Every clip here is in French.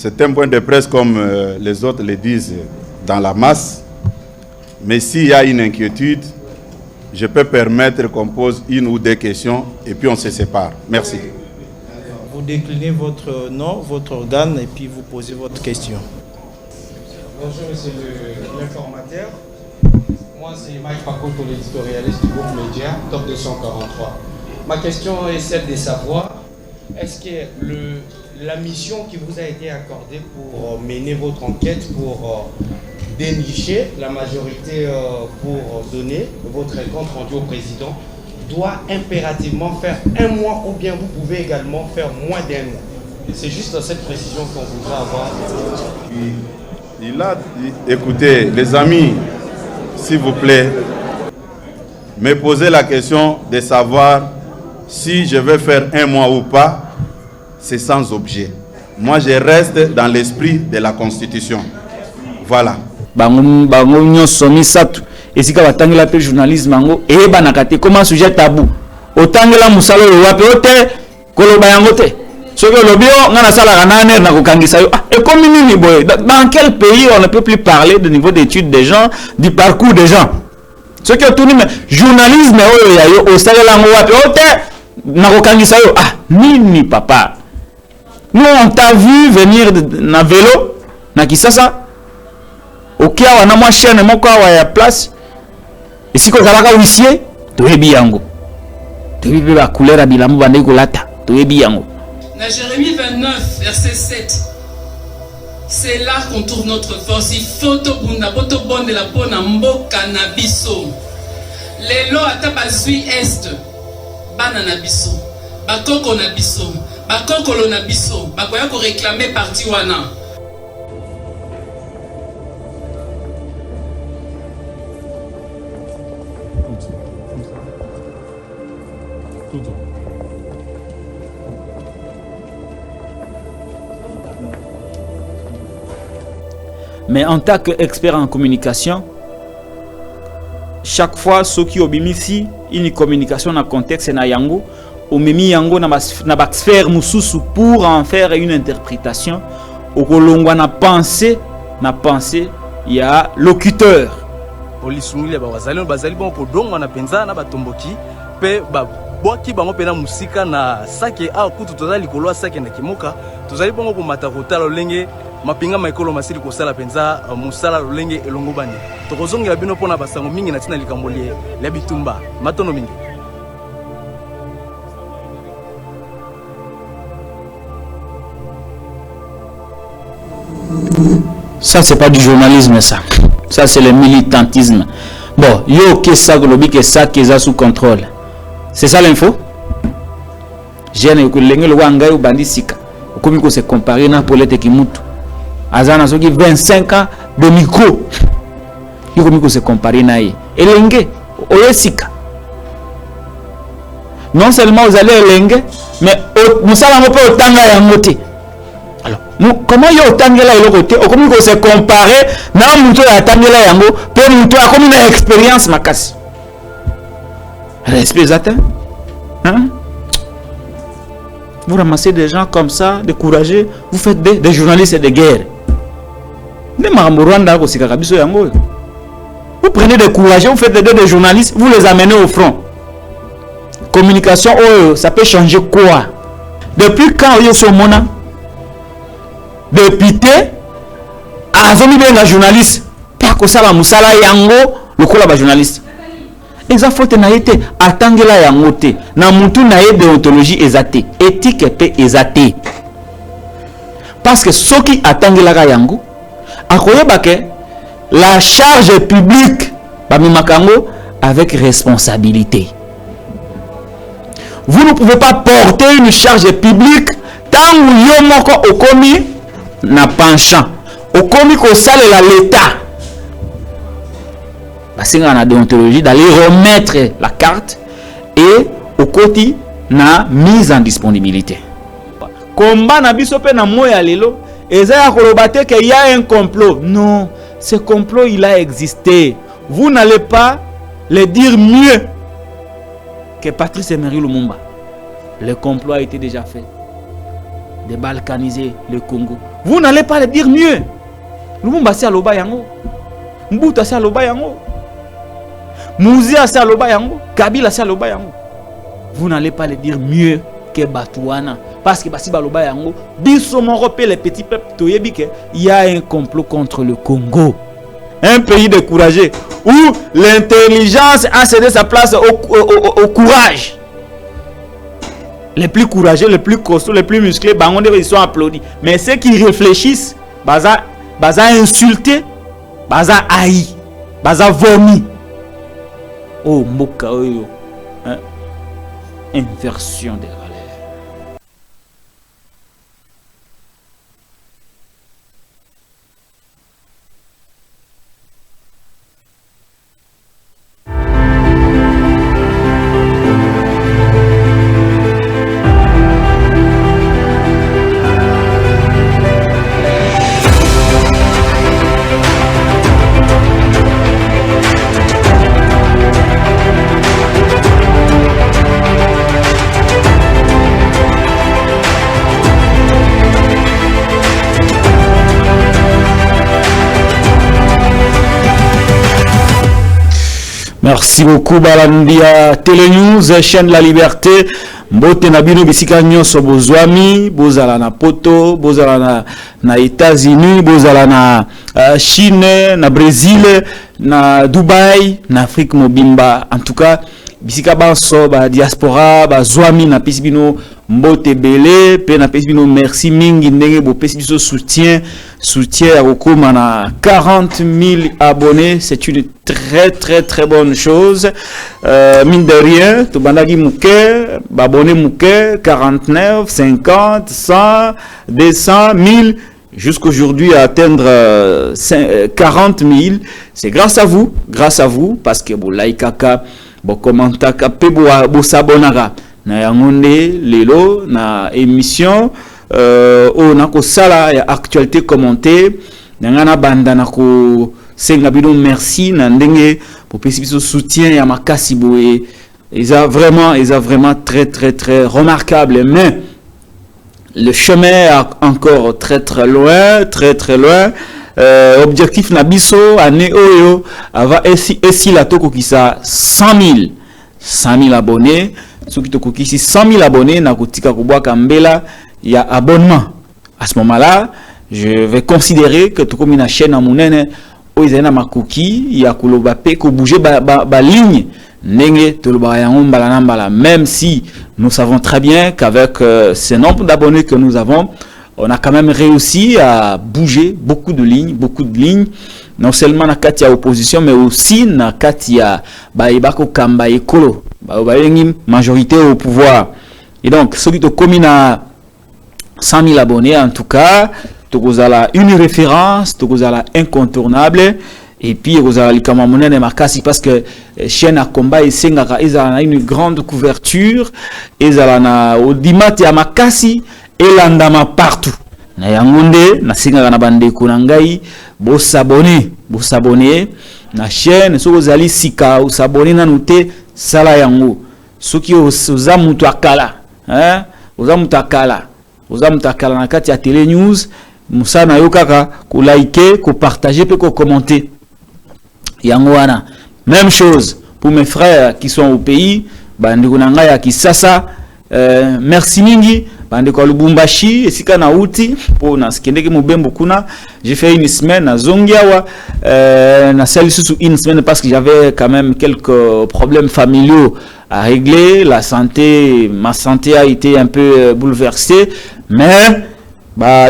c'est un point de presse comme les autres le disent dans la masse. Mais s'il y a une inquiétude, je peux permettre qu'on pose une ou deux questions et puis on se sépare. Merci. Vous déclinez votre nom, votre organe et puis vous posez votre question. Bonjour monsieur l'informateur. Moi c'est Mike Pakoto, l'éditorialiste du groupe Média, Top 243. Ma question est celle de savoir, est-ce que la mission qui vous a été accordée pour mener votre enquête, pour dénicher la majorité, pour donner votre compte rendu au président, doit impérativement faire un mois ou bien vous pouvez également faire moins d'un mois? C'est juste cette précision qu'on voudrait avoir. Écoutez, les amis, s'il vous plaît, me posez la question de savoir si je vais faire un mois ou pas, c'est sans objet. Moi, je reste dans l'esprit de la Constitution. Voilà. Bango nyonso misatu esika batangela pe journalisme yango eyebanaka te comme un sujet tabou. Otangela musala oyo wapi ote koloba yango te. Soki olobi o nga nasalaka na aner na kokangisa yo. Et comme nini boye, dans quel pays on ne peut plus parler du niveau d'études des gens, du parcours des gens? Soki otuni mais journalisme oyo ya yo osalela yango wapi ote na kokangisa yo. Ah nini papa? Nous on t'a vu venir na vélo na Kisasa. Ok, on a moins chaîne, mon quoi, à place. Et si on a un huissier, tu es bien. Tu es bien la couleur à bilamou, tu es bien. Dans Jérémie 29, verset 7, c'est là qu'on trouve notre force. Il faut que bonne de la peau na mboka na biso. Les lois à tabazui est, banana biso, bakoko na biso, bakoko na biso, bakoya ko réclamer parti wana. Mais en tant qu'expert en communication, chaque fois ceux qui ont ici une communication dans le contexte na yango, au memi yango na sphère mususu pour en faire une interprétation, au kolongwa na pensée il y a locuteur. Olisungile ba bazali bon ko donga na penza na batomboki pe ba boki bango pena musika na sake a kutu tozali kolwa sake na kimoka tozali bongo ko mata kotala lenge mapinga maikolo masiri ko sala penza musala lenge elongo bani tokozongela bino pona basango mingi na tina likambolie la bitumba matono mingi. Ça c'est pas du journalisme ça c'est le militantisme. Bon yo que ça globi que ça qui est sous contrôle. C'est ça l'info. J'ai ne ko lenge lo wanga yo bandisika komi ko se comparer na Paulette Kimutu azana soki 25 ans de micro yo komi ko se comparer na ye elenge oyesika non seulement vous allez elenge mais musala mo pe otanga ya moté. Alors comment yo otangela eloko te okomi ko se comparer na muto ya tangela yango pe muto akomi na expérience makasi. Respect atteint. Hein? Vous ramassez des gens comme ça, découragés, vous faites des journalistes de guerre. Vous prenez des courageux, vous faites des journalistes, vous les amenez au front. Communication, oh, ça peut changer quoi? Depuis quand vous êtes mona? Député, avant de devenir journaliste, pas que ça va musala yango, le cola ba journaliste. Exactement na été atangela yango te na mutu na ye déontologie ezate éthique pe ezate parce que ceux qui atangela yango akoyeba ke la charge publique ba mimakango avec responsabilité. Vous ne pouvez pas porter une charge publique tant yo moko okomi na penchant okomi ko salela l'état. C'est la déontologie d'aller remettre la carte et au côté na mise en disponibilité. Combat na biso pe na moya lelo ezaya kolobate que il y a un complot. Non, ce complot il a existé. Vous n'allez pas le dire mieux que Patrice Emery Lumumba. Le complot a été déjà fait. de balkaniser le Congo. Vous n'allez pas le dire mieux. Lumumba c'est aloba yango. Mbuta c'est aloba yango. Mouzia c'est aloba yango. Kabila c'est aloba yango. Vous n'allez pas le dire mieux que Batouana. Parce que basi baloba yango, biso morope les petits peuples toyebi que il y a un complot contre le Congo. Un pays découragé où l'intelligence a cédé sa place au courage. Les plus courageux, les plus costauds, les plus musclés, ils sont applaudis. Mais ceux qui réfléchissent, baza insulté, baza haï, baza vomi. Oh moka oyo, hein? Inversion des valeurs. Merci beaucoup Balandia Télénews, chaîne de la liberté. Mbote na bino bisika nyonso bozwami, bozala na poto, bozala na États-Unis, bozala na Chine, na Brésil, na Dubaï, na Afrique mobimba. En tout cas, bisika banso ba diaspora, ba zwami na pisibino mbote belé, pe na pisibino merci mingi ndenge bo pesibiso soutien à Rokoma na 40 000 abonnés, c'est une très bonne chose. Mine de rien, to bandagi mouke, abonnés mouke 49, 50, 100, 200, 1000 jusqu'aujourd'hui à atteindre 40 000. C'est grâce à vous, parce que vous likaka, vous commentez, vous s'abonnez. Na yangonde lelo na émission na ko sala ya actualité commentée ngana banda na ko senga bino merci na ndenge pour pesibiso soutien ya makasi boye ils a vraiment très remarquable, mais le chemin est encore très loin. Objectif na biso ane oyo ava esi la toko kisa 100 000 abonnés. Ceux qui te ici 100 000 abonnés, na kutika kubwa kambela ya abonnement. À ce moment-là, je vais considérer que tout comme une chaîne à monene, où ils ont ma cookie, il y a kulobape, ko bouger ba ligne, nenge toloba yango mbala nambala. Même si nous savons très bien qu'avec ce nombre d'abonnés que nous avons, on a quand même réussi à bouger beaucoup de lignes. Non seulement na kati ya opposition, mais aussi na kati ya baibako kamba ekolo. Majorité au pouvoir. Et donc, ceux qui te commune à 100 000 abonnés, en tout cas, tu as une référence, tu as incontournable. Et puis, tu as les marcassi parce que chaîne à combat et Sengaka, ils ont une grande couverture. Ils ont Audimat et Amakasi et l'andama partout. Na yangonde, na Sengaka na bande kunangai, bo s'abonner na chaîne, so ozali sika ou s'abonner na noté sala yango. Soki oza mutu akala, oza mutu akala na kati ya Télé News, musa na yo kaka ko liker, ko partager pe ko commenter. Yango wana. Même chose pour mes frères qui sont au pays, bandeko na ngai ya Kisasa, merci mingi. Bandeko Lubumbashi esika na uti po na skendeke mobembo kuna. J'ai fait une semaine à Zongiawa, na sali sous une semaine parce que j'avais quand même quelques problèmes familiaux à régler. Ma santé a été un peu bouleversée, mais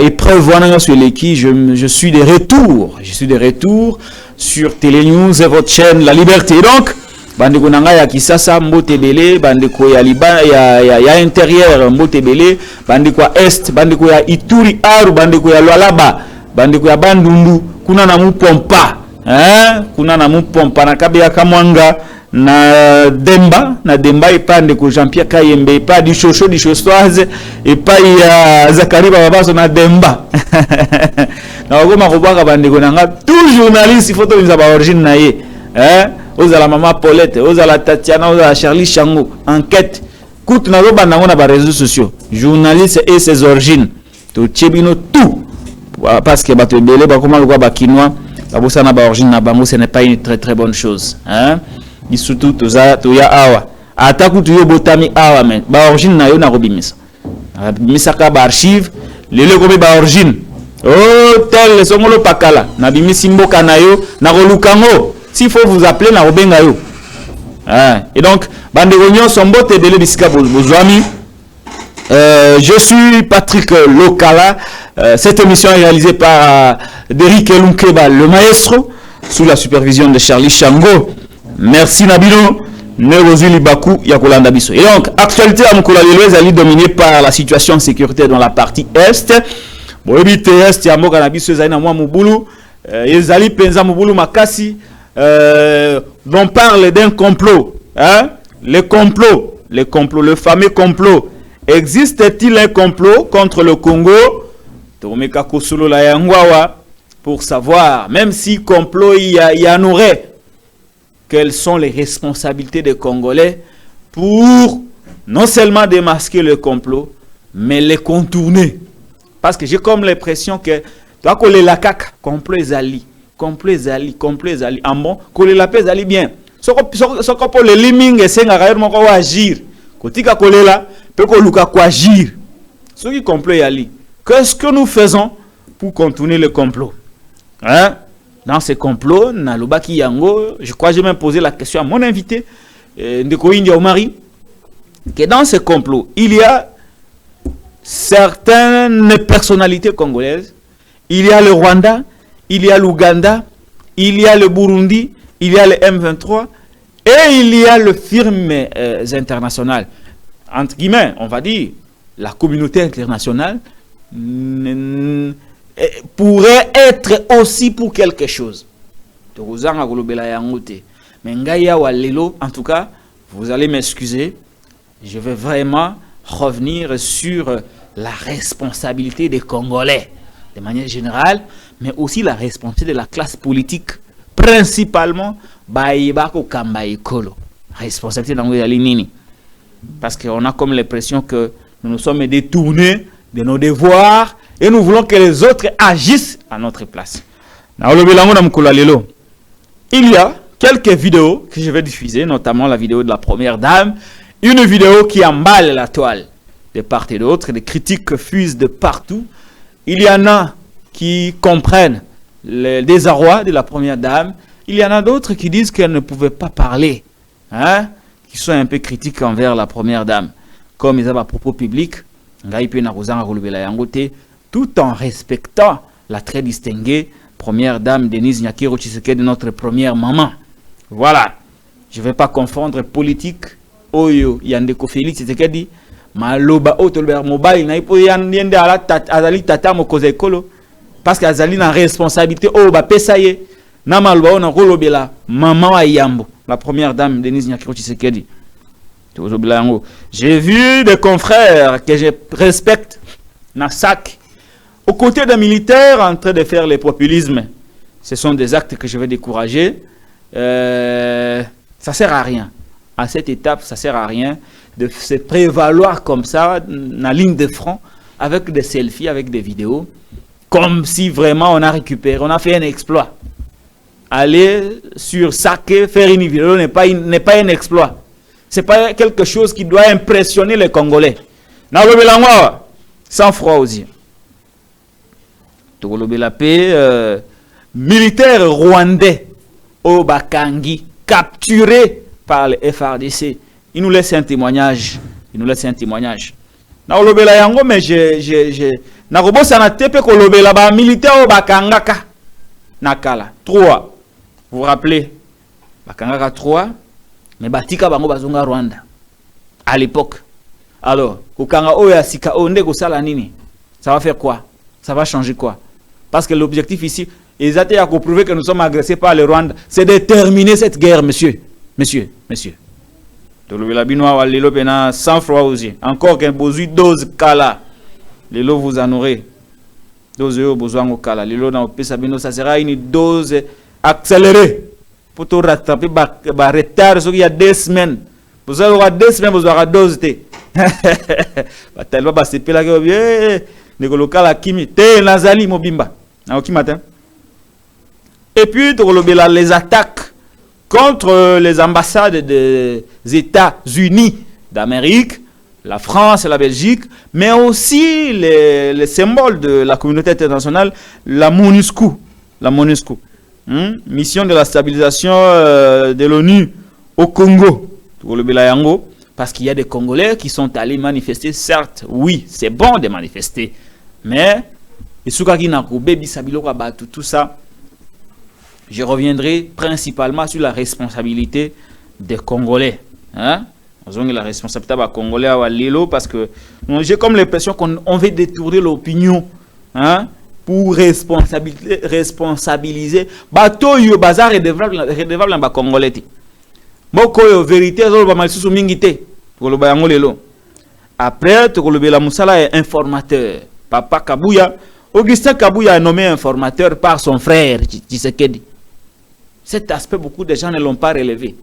épreuve wana sur l'équipe, je suis de retour sur Télé News et votre chaîne La Liberté. Donc bandeko nanga ya Kisasa mbote belé, bandeko ya Liban ya intérieur mbote belé, bandeko ya est, bandeko ya Ituri Aru, bandeko ya Lualaba, bandeko ya Bandundu, kuna na mupompa, kuna na mupompa na kabe ya Kamwanga na Demba epa ndeko Jean-Pierre Kayembe epa du Chocho du Chostoise epa ya Zakari Babaso na Demba. Na ogoma kobaka bandeko nanga tout journaliste il faut to ba origine na ye, ozala Mama Paulette, ozala Tatiana, ozala Charlie Chango, enquête. Coute na roba na réseaux sociaux, journaliste et ses origines. to tchebino tout parce que bato belé ba comment le quoi ba quinoa ba bosana ba origine na bango, ce n'est pas une très très bonne chose, hein. Et surtout to ya awa ataku to yo botami awa men ba origine na yo na robimisa misaka ba archive lelo ko ba origine oh tel songolo pakala na bimisi mboka na yo na kolukango s'il faut vous appeler na obenga yo, hein. Et donc bande réunion sombote belé bisika bozwami. Je suis Patrick Lokala. Cette émission est réalisée par Derrick Elunkeba, le maestro, sous la supervision de Charlie Chango. Merci Nabino. Et donc, actualité à Moukolalelo est dominée par la situation sécuritaire dans la partie Est. On parle d'un complot. Hein? Le fameux complot. Existe-t-il un complot contre le Congo? Pour savoir, même si complot il y en aurait, quelles sont les responsabilités des Congolais pour non seulement démasquer le complot, mais les contourner. Parce que j'ai comme l'impression que toi coller la caca, complot zali, en bon, coller la paix zali bien. Ce qu'on peut le liming et c'est un agir. Kotika coller là, peut qu'on luka quoi agir. Ce qui complot yali. Qu'est-ce que nous faisons pour contourner le complot? Hein? Dans ce complot, Nalobaki Yango, je crois que j'ai même posé la question à mon invité, Ndeko India Omari, que dans ce complot, il y a certaines personnalités congolaises, il y a le Rwanda, il y a l'Ouganda, il y a le Burundi, il y a le M23, et il y a les firmes internationales. Entre guillemets, on va dire, la communauté internationale pourrait être aussi pour quelque chose. Mais en tout cas, vous allez m'excuser, je vais vraiment revenir sur la responsabilité des Congolais, de manière générale, mais aussi la responsabilité de la classe politique, principalement, responsabilité d'Angoyali. Parce qu'on a comme l'impression que nous nous sommes détournés de nos devoirs et nous voulons que les autres agissent à notre place. Il y a quelques vidéos que je vais diffuser, notamment la vidéo de la première dame, une vidéo qui emballe la toile de part et d'autre, des critiques fusent de partout. Il y en a qui comprennent le désarroi de la première dame, il y en a d'autres qui disent qu'elle ne pouvait pas parler, hein, qui sont un peu critiques envers la première dame, comme ils ont à propos public, tout en respectant la très distinguée première dame Denise Nyakiro Tshisekedi, notre première maman. Voilà. Je ne vais pas confondre politique, Oyo, Yandeko Félix Tshisekedi, Maloba, Otolber Mobile, Naipo Yande Azali Tata Mokoze Kolo, parce qu'Azali n'a responsabilité, oh, bah, Pesaye, Namaloba, on a Rolobela, maman Ayambo, la première dame Denise Nyakiro Tshisekedi. J'ai vu des confrères que je respecte, Nassak, aux côtés des militaires en train de faire le populisme. Ce sont des actes que je vais décourager. Ça ne sert à rien. À cette étape, ça ne sert à rien de se prévaloir comme ça, en ligne de front, avec des selfies, avec des vidéos, comme si vraiment on a récupéré, on a fait un exploit. Aller sur Saké, faire une vidéo n'est pas un exploit. Ce n'est pas quelque chose qui doit impressionner les Congolais. Sans froid aussi. La paix, militaire rwandais au Bakangi, capturé par le FRDC. Il nous laisse un témoignage. Mais militaire au Bakangaka. Nakala. 3. Vous vous rappelez? Bakangaka 3. Mais Batika Bango Bazonga Rwanda. À l'époque. Alors, Kukanga Oya Sika Onde Gosala Nini. Ça va faire quoi? Ça va changer quoi? Parce que l'objectif ici, ils ont prouvé que nous sommes agressés par le Rwanda, c'est de terminer cette guerre, monsieur. Sans froid aussi. Encore qu'un besoin dose kala. Les lots vous en aurez. Dose besoin au kala. Les lots dans le Pesabino, ça sera une dose accélérée. Pour te rattraper, retard, il y a 2 semaines. Vous aurez 2 semaines, vous aurez dose. de local Kimi, te Nazali Mobimba. Matin. Et puis, les attaques contre les ambassades des États-Unis d'Amérique, la France et la Belgique, mais aussi les symboles de la communauté internationale, la MONUSCO. La MONUSCO. Mission de la stabilisation de l'ONU au Congo. Parce qu'il y a des Congolais qui sont allés manifester, certes, oui, c'est bon de manifester, mais tout ça, je reviendrai principalement sur la responsabilité des Congolais. Hein? La responsabilité des Congolais à Lilo, parce que j'ai comme l'impression qu'on veut détourner l'opinion, hein, pour responsabiliser. Bateau yo bazar redevable en Congolais. Moko yo vérité zo ba malsusu mingité. Pour le bayango lelo. Après, tu le la Moussala est informateur. Papa Kabouya, Augustin Kabouya est nommé informateur par son frère Tshisekedi. Cet aspect, beaucoup de gens ne l'ont pas relevé.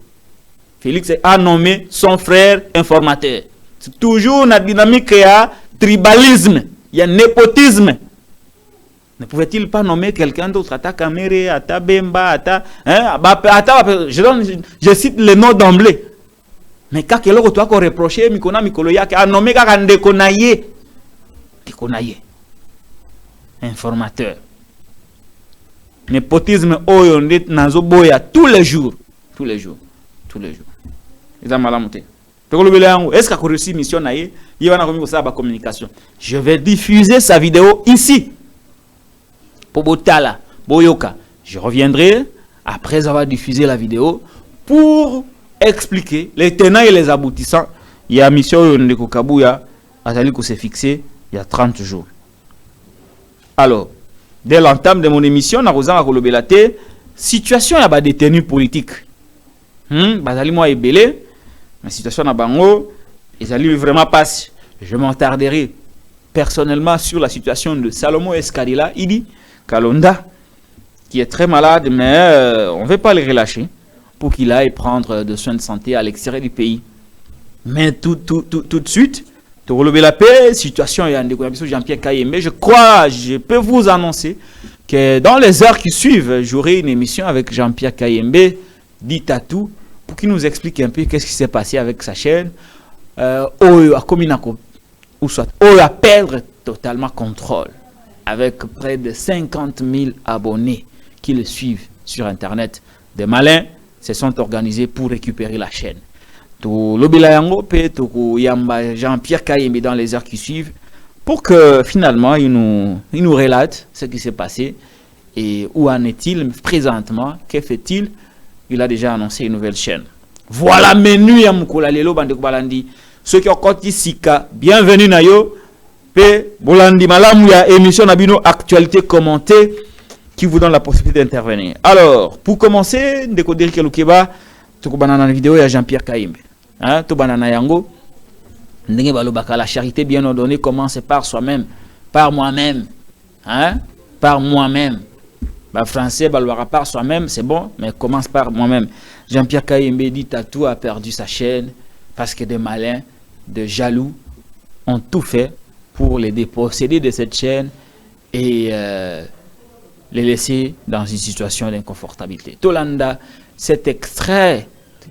Félix a nommé son frère informateur. C'est toujours une dynamique, il y a tribalisme, il y a népotisme. Ne pouvait-il pas nommer quelqu'un d'autre? Ata Kamere, Ata Bemba, Ata... Je cite les noms d'emblée. Mais quand quelqu'un doit reprocher, Mikona Mikoloya, a nommé Kakande Konaye. Konaye. Informateur. Népotisme, oyondet, nazo boya, tous les jours. Tous les jours. Tous les jours. Ils ont mal à monter. Est-ce qu'il a réussi mission naïe? Il va nous faire la communication. Je vais diffuser sa vidéo ici. Pobotala, Boyoka. Je reviendrai après avoir diffusé la vidéo pour expliquer les tenants et les aboutissants. Il y a mission de Kokabouya à s'est fixé il y a 30 jours. Alors, dès l'entame de mon émission, on a la situation à détenus politiques. Bazali moi est belé, la situation à Bango, ils allaient vraiment passer. Je m'attarderai personnellement sur la situation de Salomon Escadilla, Idi Kalonda, qui est très malade, mais on ne veut pas le relâcher pour qu'il aille prendre des soins de santé à l'extérieur du pays. Mais tout de suite, pour relever la paix, situation est en découverte. Jean-Pierre Kayembe, je peux vous annoncer que dans les heures qui suivent, j'aurai une émission avec Jean-Pierre Kayembe, dit Tatou, pour qu'il nous explique un peu qu'est-ce qui s'est passé avec sa chaîne, à perdre totalement contrôle, avec près de 50 000 abonnés qui le suivent sur Internet. Des malins se sont organisés pour récupérer la chaîne. Jean-Pierre Kayembe dans les heures qui suivent, pour que finalement il nous relate ce qui s'est passé et où en est-il présentement, que fait-il. Il a déjà annoncé une nouvelle chaîne. Voilà menu ya Mukula Lelo Bande Balandi. Ceux qui ont compté Sika, bienvenue Nayo. Pe Bolandi Malamu ya émission Nabino actualité commentée qui vous donne la possibilité d'intervenir. Alors, pour commencer, décoder Kelukeba, tu banana la vidéo ya Jean-Pierre Kayembe. Hein, tu banana yango. Ndenge balobaka la charité bien ordonnée commence par soi-même, par moi-même. Hein? Par moi-même. Bah, français, bah, par soi-même, c'est bon, mais commence par moi-même. Jean-Pierre Kayembe dit Tatou a perdu sa chaîne parce que des malins, des jaloux ont tout fait pour les déposséder de cette chaîne et les laisser dans une situation d'inconfortabilité. Tolanda, cet extrait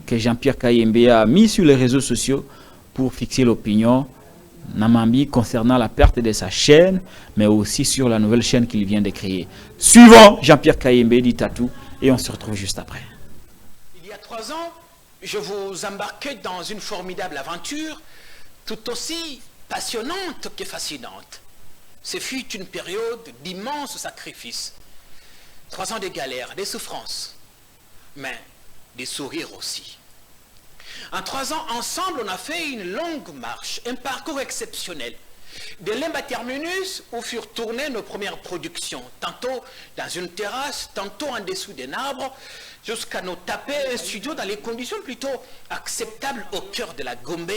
que Jean-Pierre Kayembe a mis sur les réseaux sociaux pour fixer l'opinion Namambi concernant la perte de sa chaîne, mais aussi sur la nouvelle chaîne qu'il vient de créer. Suivons Jean-Pierre Kayembe dit Tatou et on se retrouve juste après. Il y a 3 ans, je vous embarquais dans une formidable aventure, tout aussi passionnante que fascinante. Ce fut une période d'immenses sacrifices. 3 ans de galères, des souffrances, mais des sourires aussi. En 3 ans, ensemble, on a fait une longue marche, un parcours exceptionnel. De Lemba Terminus, où furent tournées nos premières productions, tantôt dans une terrasse, tantôt en dessous d'un arbre, jusqu'à nous taper un studio dans les conditions plutôt acceptables au cœur de la Gombe.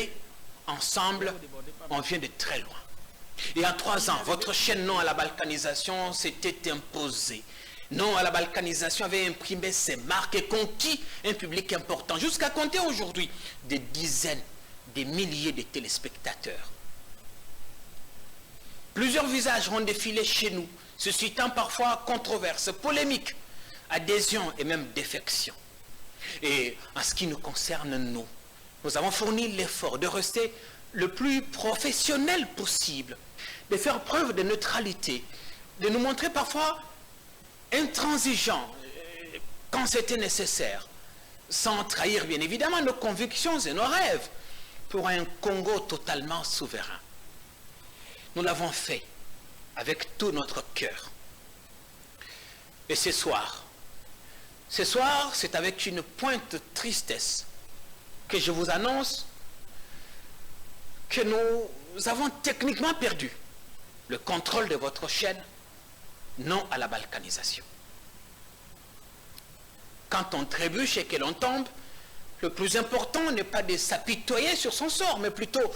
Ensemble, on vient de très loin. Et en 3 ans, votre chaîne Non à la balkanisation s'était imposée. Non à la balkanisation avait imprimé ses marques et conquis un public important, jusqu'à compter aujourd'hui des dizaines, des milliers de téléspectateurs. Plusieurs visages ont défilé chez nous, suscitant parfois controverses, polémiques, adhésions et même défections. Et en ce qui nous concerne, nous avons fourni l'effort de rester le plus professionnel possible, de faire preuve de neutralité, de nous montrer parfois intransigeants quand c'était nécessaire, sans trahir bien évidemment nos convictions et nos rêves pour un Congo totalement souverain. Nous l'avons fait avec tout notre cœur. Et ce soir, c'est avec une pointe de tristesse que je vous annonce que nous avons techniquement perdu le contrôle de votre chaîne, non à la balkanisation. Quand on trébuche et que l'on tombe, le plus important n'est pas de s'apitoyer sur son sort, mais plutôt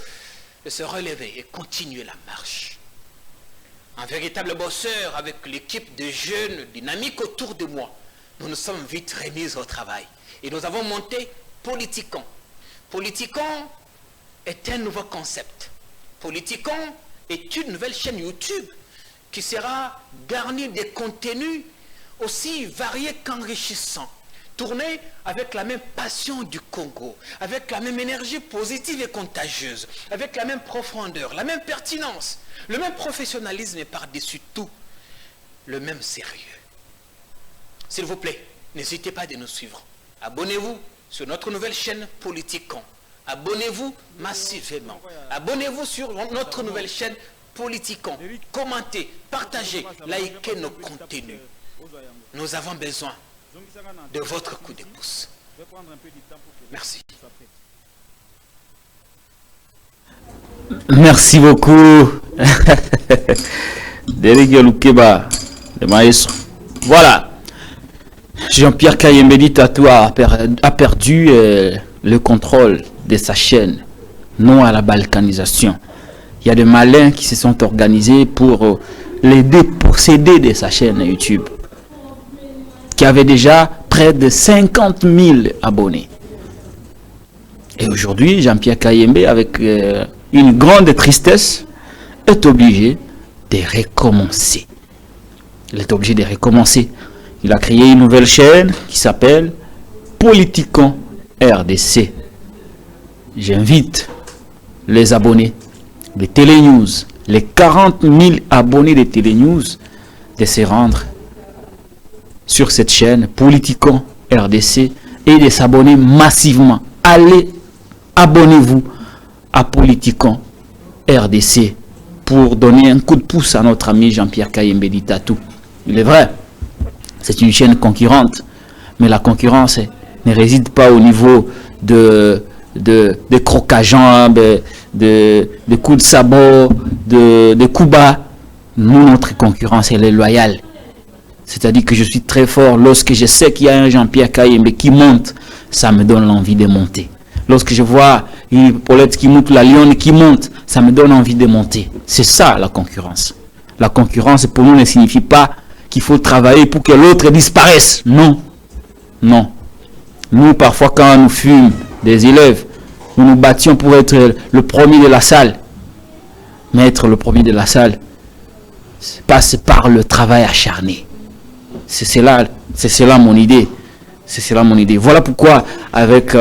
de se relever et continuer la marche. Un véritable bosseur avec l'équipe de jeunes dynamiques autour de moi, nous nous sommes vite remis au travail et nous avons monté Politicon. Politicon est un nouveau concept. Politicon est une nouvelle chaîne YouTube qui sera garnie de contenus aussi variés qu'enrichissants, tournés avec la même passion du Congo, avec la même énergie positive et contagieuse, avec la même profondeur, la même pertinence, le même professionnalisme et par-dessus tout, le même sérieux. S'il vous plaît, n'hésitez pas de nous suivre. Abonnez-vous sur notre nouvelle chaîne Politicon. Abonnez-vous massivement. Abonnez-vous sur notre nouvelle chaîne Politicon. Commentez, partagez, likez nos contenus. Nous avons besoin de votre coup de pouce. Merci. Merci beaucoup. Délégué Loukeba, le maestro. Voilà. Jean-Pierre Kayembedi Tatou a perdu le contrôle de sa chaîne, non à la balkanisation. Il y a des malins qui se sont organisés pour les déposséder de sa chaîne YouTube, qui avait déjà près de 50 000 abonnés. Et aujourd'hui, Jean-Pierre Kayembe, avec une grande tristesse, est obligé de recommencer. Il est obligé de recommencer. Il a créé une nouvelle chaîne qui s'appelle Politicon RDC. J'invite les abonnés de Télénews, les 40 000 abonnés de Télénews, de se rendre sur cette chaîne Politicon RDC et de s'abonner massivement. Allez, abonnez-vous à Politicon RDC pour donner un coup de pouce à notre ami Jean-Pierre Kayembedi Tatou. Il est vrai, c'est une chaîne concurrente, mais la concurrence ne réside pas au niveau de crocs-à-jambes, de coups de sabot, de coups bas. Nous, notre concurrence, elle est loyale. C'est-à-dire que je suis très fort lorsque je sais qu'il y a un Jean-Pierre Kayembe qui monte, ça me donne l'envie de monter. Lorsque je vois une Paulette qui monte, la Lionne qui monte, ça me donne envie de monter. C'est ça la concurrence. La concurrence pour nous ne signifie pas qu'il faut travailler pour que l'autre disparaisse. Non. Non. Nous, parfois, quand nous fûmes des élèves, nous nous battions pour être le premier de la salle. Mais être le premier de la salle passe par le travail acharné. C'est cela mon idée. C'est cela mon idée. Voilà pourquoi, avec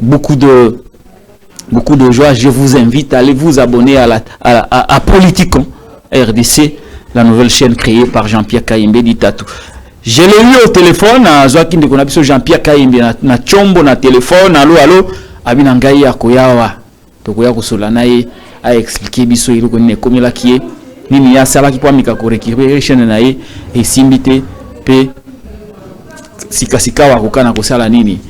beaucoup de joie, je vous invite à aller vous abonner à Politicon RDC, la nouvelle chaîne créée par Jean-Pierre Kayembedi Tatou. Je l'ai eu au téléphone, à Zoakin de Konabiso, Jean-Pierre Kayembe, na chombo, na téléphone, allô, abinangai ya koyawa, tokoya kusolanaye, a expliqué biso iloko ne komela kie, nini ya sala ki kwa mika ko récupérer chaîne naye, et simbite, pe, sikasika wa kokana kosala nini.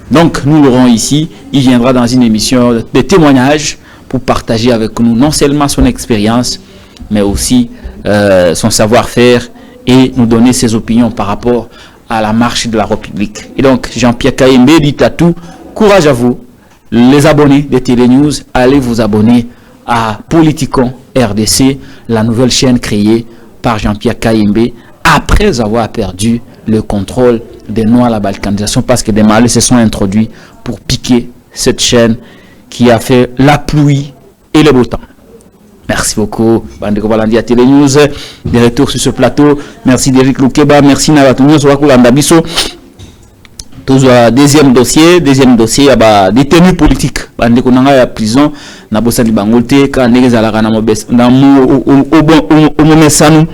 Donc, nous l'aurons ici, il viendra dans une émission de témoignages pour partager avec nous non seulement son expérience, mais aussi son savoir-faire et nous donner ses opinions par rapport à la marche de la République. Et donc, Jean-Pierre Kayembedi Tatou, courage à vous, les abonnés de Télénews, allez vous abonner à Politicon RDC, la nouvelle chaîne créée par Jean-Pierre Kayembe, après avoir perdu le contrôle des noix à la balkanisation, parce que des malais se sont introduits pour piquer cette chaîne qui a fait la pluie et le beau temps. Merci beaucoup. Bandeko Balandi à Télé News. De retour sur ce plateau. Merci d'Eric Loukeba. Merci Nabatunyo Sowakulanda Biso. Deuxième dossier, bah, détenu politique. Bandeko Nanga ya prison. Nabosali Bangote. Quand Negezalaka na Momesanu.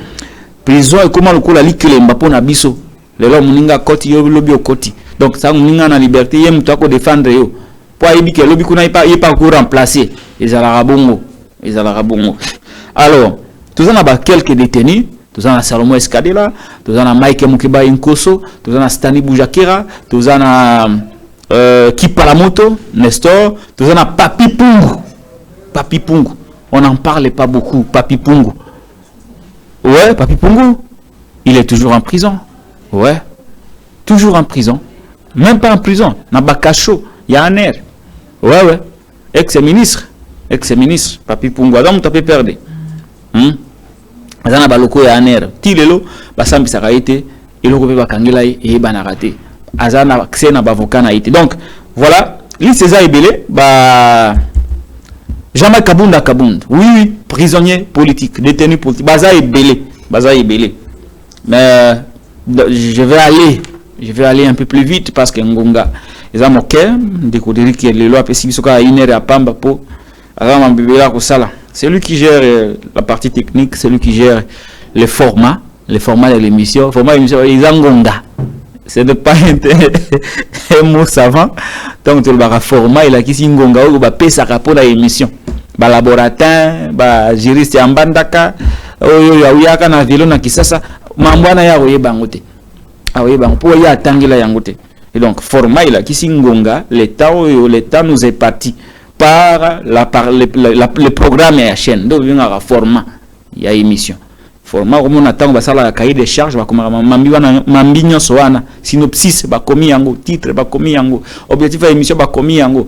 Prison et comment le coup la likele Mbapo na Biso. Le lo Muninga Koti yo lobi o Koti. Donc ça Muninga na liberté. Yem toi défendre yo. Pour aider que lobby kuna pas remplacer. Ezalaka bongo. Alors, tous en a quelques détenus, tous en a Salomon Escadela, tous en a Mike Mukiba Inkoso, tous en a Stani Boujakera, tous en a Kipalamoto, Nestor, tous en a Papi Pungu. On n'en parle pas beaucoup, Papi Pungu. Ouais, Papi Pungu, il est toujours en prison. Ouais, toujours en prison. Même pas en prison, dans Bakacho, il y a un air. Ouais, ex-ministre, Papi Pungu, donc tu peux perdre. Azana baloko ya aner. Tilelo, basambi sakaite, eloko pe bakangela et banarate. Azana accès na bavocat na ité. Donc, voilà, li César Ebele, Jean-Marc Kabunda. Oui, prisonnier politique, détenu politique. Baza Ebele. Mais je vais aller un peu plus vite parce que Ngonga, ils ont moqué, découvrir que les lois spécifiques à une heure à Pamba pour c'est lui qui gère la partie technique, c'est lui qui gère les formats de l'émission. Format d'émission, ils ont Ngonga. Ce n'est pas un mot savant. Donc, tu le format, il a qui si Ngonga ou payer sa rapport à l'émission. Laboratin, juriste en bandaka, oyaka na vélo na kisasa, mambwana ya oye bangote. Aoye bang pour y attendre yangote. Et donc format il a qui singonga l'État nous est parti par le programme et la chaîne. Donc il y a un format, il y a émission. Format comme on attend va ça la cahier des charges va comme mambi nyonso wana synopsis ba komi yango titre ba komi yango objectif à émission ba komi yango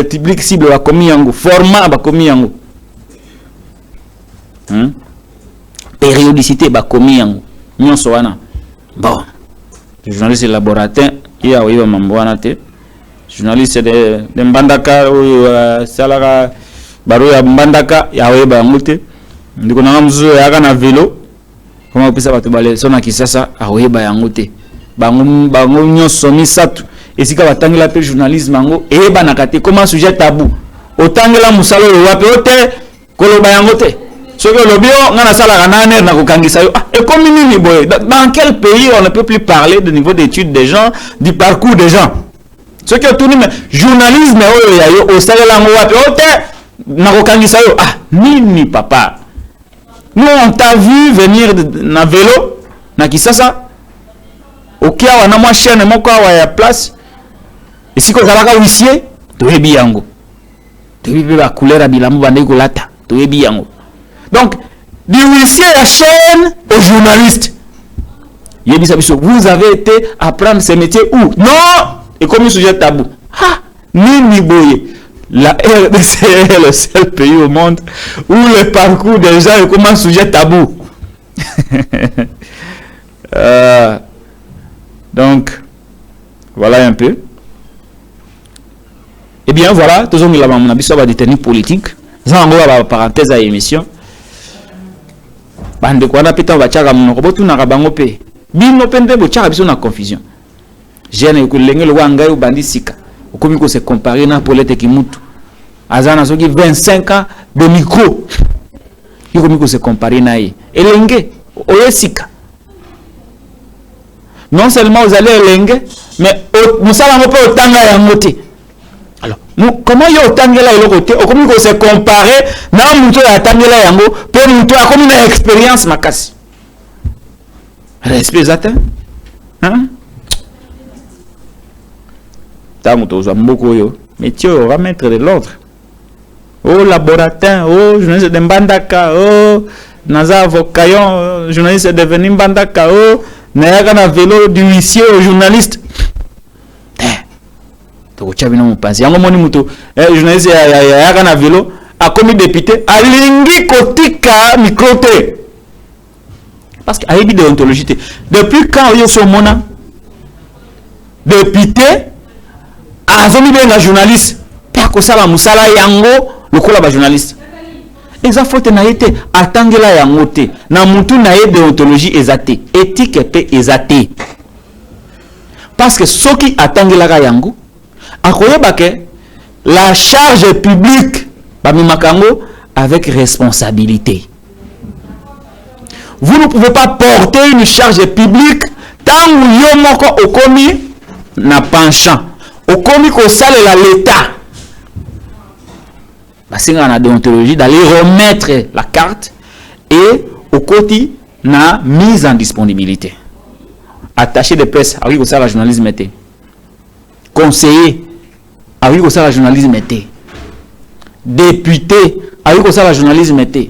public cible ba komi yango format ba komi yango périodicité ba komi yango nyonso wana. Bon, le journaliste laboratin il y a eu mambo wana te journaliste de mbandaka ou salara baro ya mbandaka ya we ba ngote ndiko na mzo ya kana vélo comment pesa bato bale sona kisasa aoyeba yango te bango nyonso misatu esika batangela pe journalisme yango eyeba na kate comment sujet tabou otangela musalo wapi ote koloba yango te soki lobio ngana sala kanane na kokangisa yo et comme nini boy dans quel pays on ne peut plus parler de niveau d'études des gens du parcours des gens ce que tout mais journalisme oyo ya yo osala ngo wapi ote na kokangisa yo nini papa. Nous, on t'a vu venir na vélo, na kisasa. Ok, on a moins chaîne, mon quoi, on a place. Et si on a un huissier, tu es bien. Tu es la couleur à bilamou, banégolata. Tu es bien. Donc, du huissier à chaîne aux journalistes. Vous avez été apprendre ce métier où? Non! Et comme un sujet tabou. Ni boye. La RDC est le seul pays au monde où le parcours des gens est comme un sujet tabou. Donc, voilà un peu. Et bien voilà, tous on a mis des détenus politiques. Ça en gros, parenthèse à l'émission. Bande quoi na peta bachaka mnoko tu na kabango pe. Bino pende bochaka biso na confusion. Jeune ko lenge lo wanga yo bandi sika. Okomi ko se comparer na Paulette Kimutu. Azana soki 25 ans de micro. Okomi ko se comparer na ye. Elenge oyesika. Non seulement vous allez elenge, mais musala mo pe otanga ya ngote. Alors, comment yo otangela ilo côté? Okomi ko se comparer na muto ya tangela yango pe muto akomi na expérience makasi. Respect zatin? Hein? Mais tu vas mettre de l'ordre. Oh, laboratin, oh, journaliste de Mbandaka, oh, Naza Vocayon, journaliste devenu Mbandaka, oh, Nayagana vélo du huissier au journaliste. Tu as vu mon pensée. Yango moni muto, journaliste Nayagana vélo, a commis député, a lingi kotika microté. Parce qu'il y a une déontologie. Depuis quand il y a ce mona député, a zomi bien la journaliste, pas que ça la musala yango, le coup la journaliste. eza faute na ye te atangela yango te na mutu na ye déontologie eza te éthique pe eza te parce que soki atangelaka yango akoyeba ke la charge publique bamemaka yango avec responsabilité. Vous ne pouvez pas porter une charge publique tant que yo moko okomi na penchant okomi ko salela l'état. C'est la déontologie d'aller remettre la carte et au côté na mise en disponibilité. Attaché de presse, avec ça la journalisme était. Conseiller, avec ça la journalisme était. Député, avec ça la journalisme était.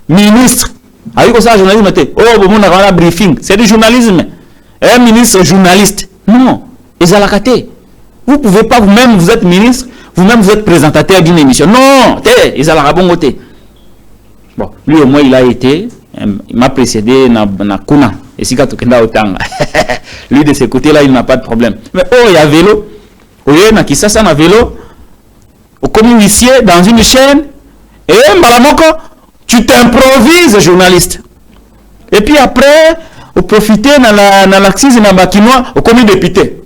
Ministre, avec ça la journalisme était. Oh, bon, on a un briefing. C'est du journalisme. Un ministre journaliste. Non, ils ont la raté. Vous ne pouvez pas vous-même, vous êtes ministre. Vous-même, vous êtes présentateur d'une émission. Non, ils ont la bon côté. Bon, lui au moins, il a été, il m'a précédé dans Kuna. Et si lui de ce côté-là, il n'a pas de problème. Mais oh, il y a vélo. Oh, il y a qui ça, un vélo. Au commun huissier, dans une chaîne. Et Malamoko, tu t'improvises journaliste. Et puis après, au profiter dans l'axis, dans la quinoa, au commun député.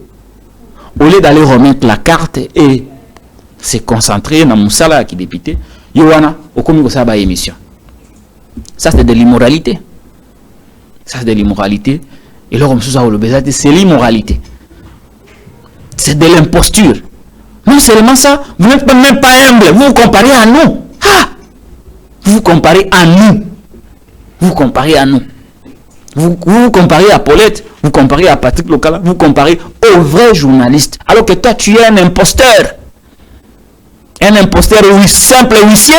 Au lieu d'aller remettre la carte et se concentrer dans Moussala qui député, Yohana, au commun de sa émission. Ça, c'est de l'immoralité. Ça, c'est de l'immoralité. Et là, comme ça, c'est l'immoralité. C'est de l'imposture. Non seulement ça, vous n'êtes même pas humble. Vous vous comparez à nous. Ah! Vous vous comparez à nous. Vous comparez à nous. Vous comparez à Paulette. Vous comparez à Patrick Lokala. Vous comparez aux vrais journalistes. Alors que toi, tu es un imposteur. Un imposteur, oui, simple huissier,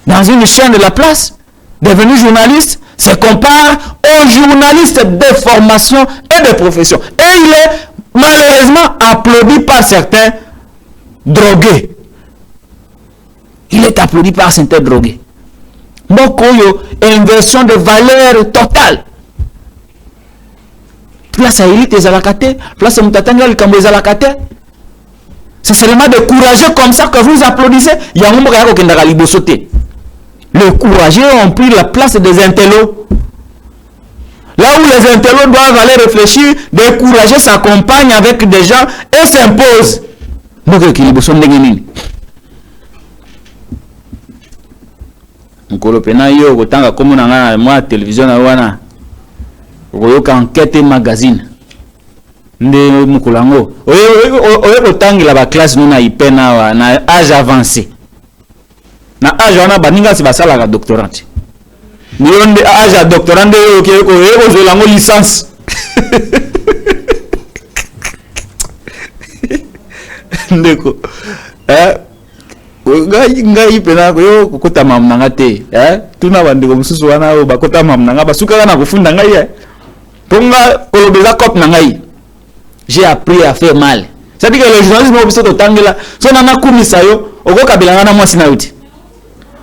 dans une chaîne de la place, devenu journaliste, se compare aux journalistes de formation et de profession. Et il est malheureusement applaudi par certains drogués. Il est applaudi par certains drogués. Donc, inversion de valeur totale. Place à élite et Zalakate, place à Moutatanga, le Kambo Zalakate. C'est seulement de courageux comme ça que vous applaudissez. Il y a un moment qui est les courageux ont pris la place des intellos. Là où les intellos doivent aller réfléchir, des courageux s'accompagnent avec des gens et s'imposent. Donc, il y a besoin de gagner. Yo kotanga comme na moi télévision na wana oyoka enquête magazine nde mukulango oyo kotangela ba classe nuna ipena na âge avancé na âge wana baninga si basala ka doctorant ni onde âge à doctorant de ko zolango licence ndeko ngai pena ko kokota mamnanga te tuna bandeko mususu wana o bakota mamnanga basuka na kufunda ngai ponga kolobeza cop na ngai j'ai appris à faire mal. C'est-à-dire que le journalisme au biso to tangela so na kumisa yo okoka bilanga na mwasi na yuti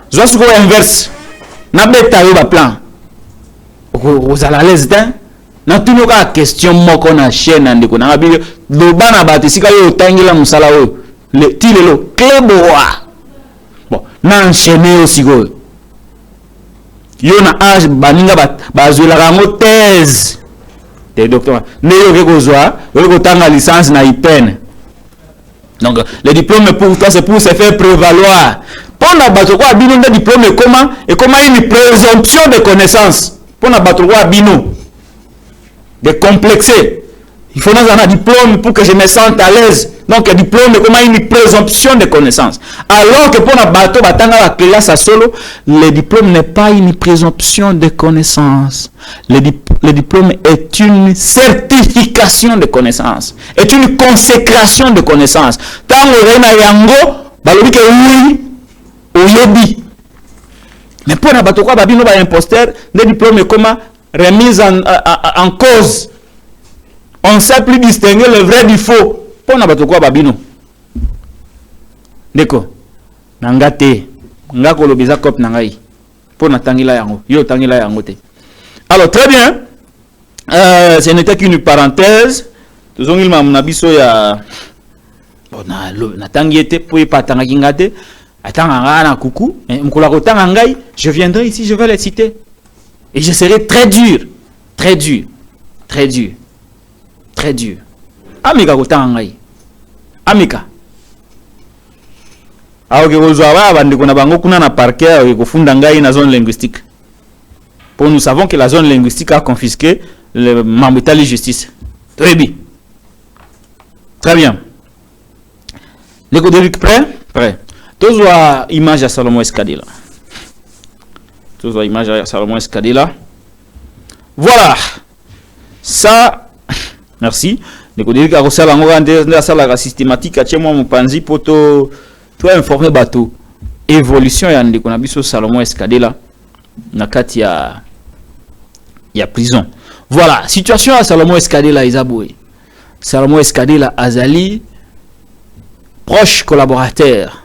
zo suko inverse na beta yo ba plan ozala l'aise ten na tunu ka question moko na chaîne ndeko na bi do bana batisika yo tangela musala o le tilelo kleboa. Bon, na enchaîner aussi go. Yo na âge baninga bazwela rango thèse. Des doctorats. Ne yo kozwa, yo kotanga licence na IPN. Donc le diplôme pour toi c'est pour se faire prévaloir. Pour na bato kwa bino nda diplôme et comment une présomption de connaissance. Pour na bato kwa bino de complexer. Il faut un diplôme pour que je me sente à l'aise. Donc, le diplôme est comme une présomption de connaissance. Alors que pour un bateau, la classe à solo, le diplôme n'est pas une présomption de connaissance. Le diplôme est une certification de connaissance. Est une consécration de connaissance. Tant que vous yango, balobi que oui, oyebi. Mais pour un bateau, babino ba imposteur, le diplôme est comme remise en cause. On ne sait plus distinguer le vrai du faux. Pour na batoko babino. Ndeko. Nangate. Ngako lobeza kop nangai. Pour na tangila yango. Yo tangila yango te. Alors très bien. Ce n'était qu'une parenthèse. Tozongi ma munabiso ya na tangiete pour pas tangaki ngate. je viendrai ici, je vais les citer. Et je serai très dur. Très dur. Très dur. Très dur. Amika kotangai. Amika. Alors que vous avez un parquet na zone linguistique. Pour nous savons que la zone linguistique a confisqué le membre de la justice. Très bien. Très bien. Les Godéric prêt? Prêt. Tous les images à Salomon Escadilla. Tous les images à Salomon Escadilla. Voilà. Ça, merci. Les Godéric a reçu la systématique à Tchémo Moupanzi pour tout informer bateau. Évolution ya ndeko na biso Salomon Escadilla. Nakati ya prison. Voilà. Situation à Salomon Escadilla Isaboué. Salomon Escadilla Azali, proche collaborateur,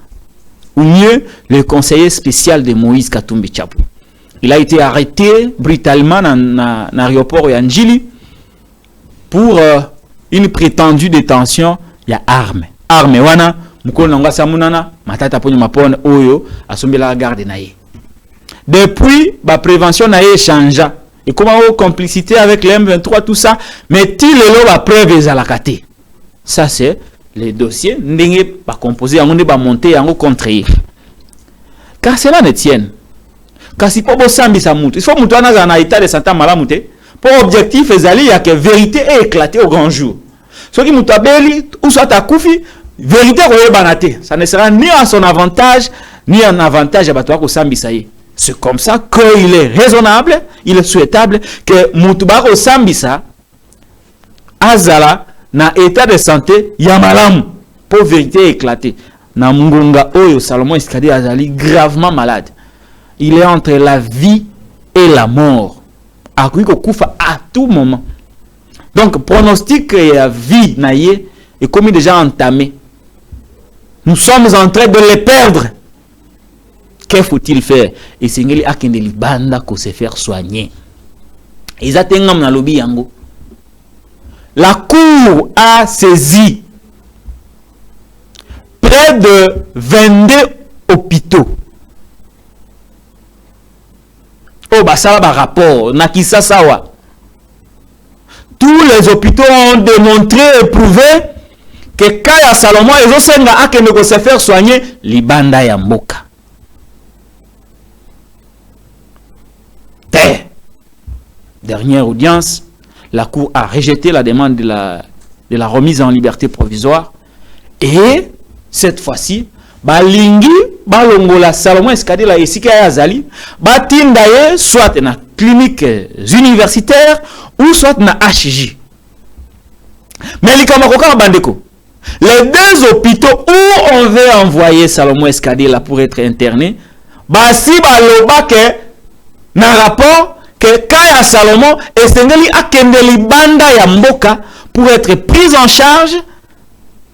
ou mieux, le conseiller spécial de Moïse Katumbi Tchapou. Il a été arrêté brutalement dans l'aéroport Yanjili pour une prétendue détention. Il y a armes. Armes, wana, mukolo nga samunana, matata ponyo mapone oyo, asombi la garde naye. Depuis, la prévention naye changea. Et comment complicité avec les M23, tout ça, mais il est là, preuve à la kate. Ça, c'est les dossiers, n'est pas composé, on n'est pas monté, on contre. Car cela ne tienne. Car si pas sambi sa moute, il faut monter dans un état de santé malamouté. Pour objectif, il y a que vérité est éclatée au grand jour. Ce qui mouta beli, ou soit ta koufi, vérité est banate. Ça ne sera ni à son avantage, ni en avantage à battre au sambi saïe. C'est comme ça qu'il est raisonnable, il est souhaitable que Moutoubar Sambisa Azala na état de santé Yamalam pour vérité éclater. Na Mungunga Oyo Salomon Escadilla Azali gravement malade. Il est entre la vie et la mort. À tout moment. Donc pronostic et la vie naïe est comme déjà entamé. Nous sommes en train de les perdre. Que faut-il faire? Et c'est ngeli akende libanda ko se faire soigner. Ezatengam na lobi yango. La cour a saisi près de 22 hôpitaux. Oh bah ça va rapport nakisa sawa. Tous les hôpitaux ont démontré et prouvé que Kaya Salomon ezosenga akende ko se faire soigner libanda ya mboka. Dernière audience, la Cour a rejeté la demande de la remise en liberté provisoire. Et cette fois-ci, balingi balongola Salomon Escadilla esika ya Azali batindaye soit na clinique universitaire ou soit na HJ. Mais likamakokama bandeko, les deux hôpitaux où on veut envoyer Salomon Escadilla pour être interné, basi baloba ke na rapport que Kaya Salomon et Sengeli akendeli banda ya mboka pour être pris en charge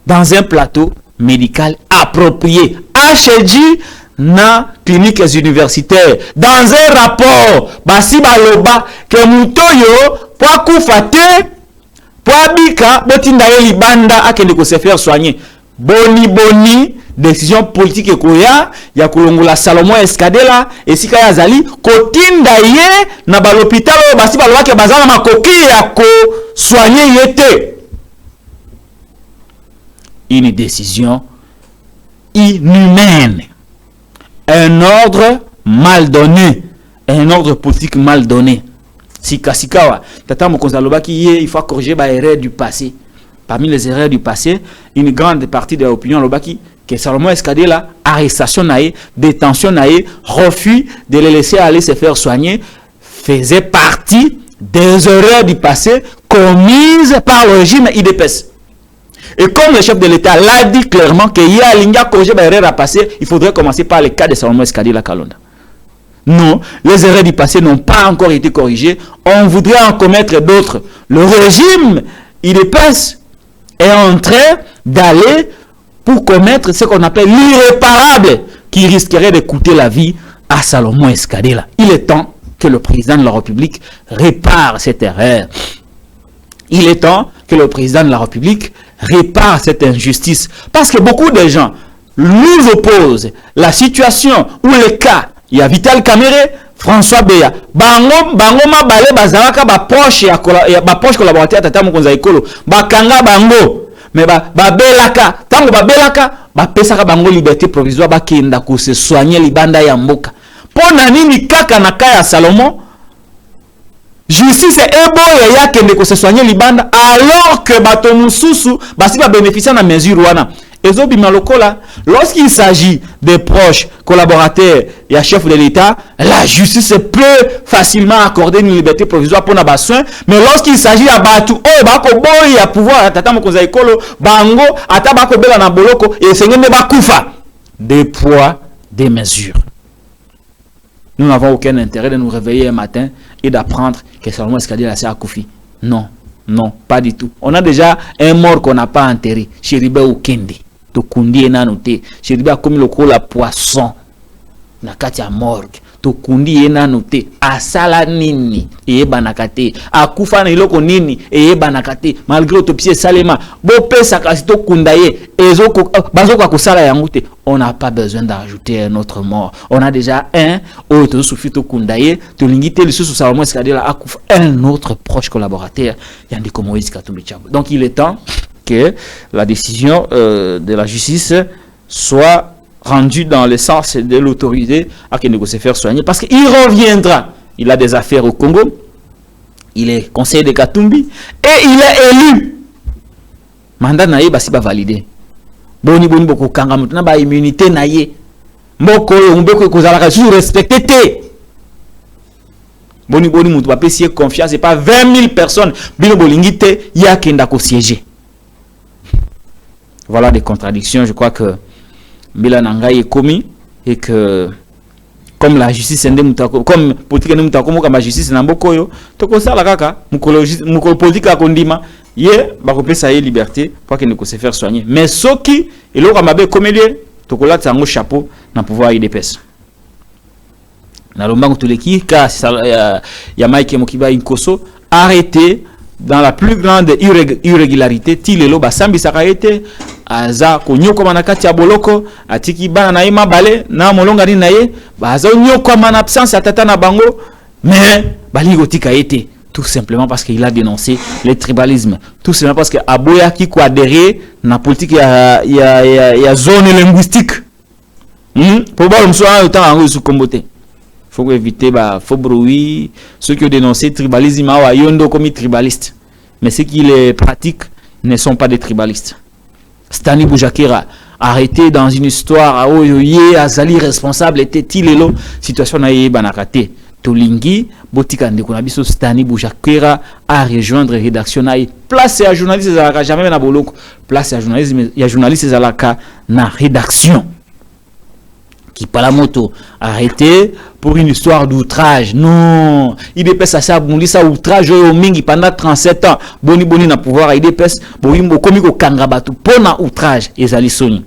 dans un plateau médical approprié. HJ na cliniques universitaires. Dans un rapport, basi baloba que mutoyo pour kufate pour abika botinda eli banda akende ko se faire soigner. Boni décision politique ekoya ya kulongola Salomon Escadilla esika ya Azali kotinda ye na ba l'hôpital basi baloba ke bazana makoki ya ko soigner yete. Une décision inhumaine. Un ordre mal donné, un ordre politique mal donné. Sikawa tata mokonza lobaki ye il faut corriger ba erreur du passé. Parmi les erreurs du passé, une grande partie de l'opinion lobaki que Salomon Escadilla, arrestation naïe, détention naïe, refus de les laisser aller se faire soigner, faisait partie des erreurs du passé commises par le régime IDPS. Et comme le chef de l'État l'a dit clairement qu'il y a l'India corrigé les erreurs à passer, il faudrait commencer par le cas de Salomon Escadilla Kalonda. Non, les erreurs du passé n'ont pas encore été corrigées. On voudrait en commettre d'autres. Le régime IDPS est en train d'aller pour commettre ce qu'on appelle l'irréparable qui risquerait de coûter la vie à Salomon Escadilla. Il est temps que le président de la République répare cette erreur. Il est temps que le président de la République répare cette injustice. Parce que beaucoup de gens, nous oppose la situation ou le cas, il y a Vital Kamere, François Beya, bango mabale bazalaka ba proche collaborateur tata mokonza ekolo, bakanga bango, mais ba belaka, tango ba belaka, ba pesaka bango liberté provisoire ba kenda ko se soigner libanda ya mboka. Pona nini kaka na kaya Salomon, justice ebo ya kende ko se soigner libanda alors que bato mususu basi ba bénéficier na mesure wana. Lorsqu'il s'agit des proches collaborateurs et chef de l'État, la justice peut facilement accorder une liberté provisoire pour nos soins. Mais lorsqu'il s'agit de Batu, il pouvoir bango, et des poids, des mesures. Nous n'avons aucun intérêt de nous réveiller un matin et d'apprendre que Salomon Escadier a Koufi. Non, non, pas du tout. On a déjà un mort qu'on n'a pas enterré. Chéribe ou Kendi. Tokundi ena noté Chéribe a commis le rôle à poisson na kati ya morgue. Tokundi ena noté asala nini eyeba nakate akufa na iloko nini eyeba nakate malgré autopsie salema bo pesa kasi tokunda ye ezoko bazoko kusala yango te. On n'a pas besoin d'ajouter un autre mort. On a déjà un autre soufi tokunda ye tolingite le sous Salomon Escadier la akufa un autre proche collaborateur Yandiko Moïse Katumbi Tshabo. Donc il est temps que la décision de la justice soit rendue dans le sens de l'autorité à qui se faire soigner, parce qu'il reviendra. Il a des affaires au Congo, il est conseiller de Katumbi et il est élu. Mandat naïe basi ba validé. Boni boko kanga mutuna ba immunité naïe. Mboko mboko kozala sous respecté té. Boni mutu ba pesier confiance, c'est pas 20 000 personnes bino bolingité ya kenda ko siéger. Voilà des contradictions. Je crois que Mila Nangaï est commis et que comme la justice comme politique comme la justice n'ambokoyo toko sala kaka mukolo politique a kondima ye ba kopesa ye liberté pour que ne se faire soigner. Mais soki et lo kamabe komelie toko la tsango chapeau na pouvoir IDPS. Na lombango tuleki ka ya Mike Mokiba Inkoso arrêté dans la plus grande irrégularité. Tilelo basambi sakaete aza konyoko manakati ya boloko atiki bana na ima bale na molonga ni naye baza nyoko man absence ya tata na bango, mais bali gotika ete tout simplement parce qu'il a dénoncé le tribalisme, tout simplement parce que aboya ki ko adhérer na politique ya zone linguistique. Pour voir msoa autant en sous comboté. Faut éviter faux bruit, ceux qui ont dénoncé tribalisme à yondo comme tribaliste, mais ceux qui les pratiquent ne sont pas des tribalistes. Stani Boujakera arrêté dans une histoire à Oyoye Azali responsable était Tilelo situation na banakate Tolingi botika ndekona biso Stani Boujakera à rejoindre rédaction na place à journaliste zalaka jamais na boloko place à journalisme ya journaliste zalaka na rédaction qui par la moto arrêté pour une histoire d'outrage. Non, il dépêche ça bondisa outrage au mingi pendant 37 ans. Boni na pouvoir il dépêche boyimbo komiko kangabatu pona outrage ezali soni.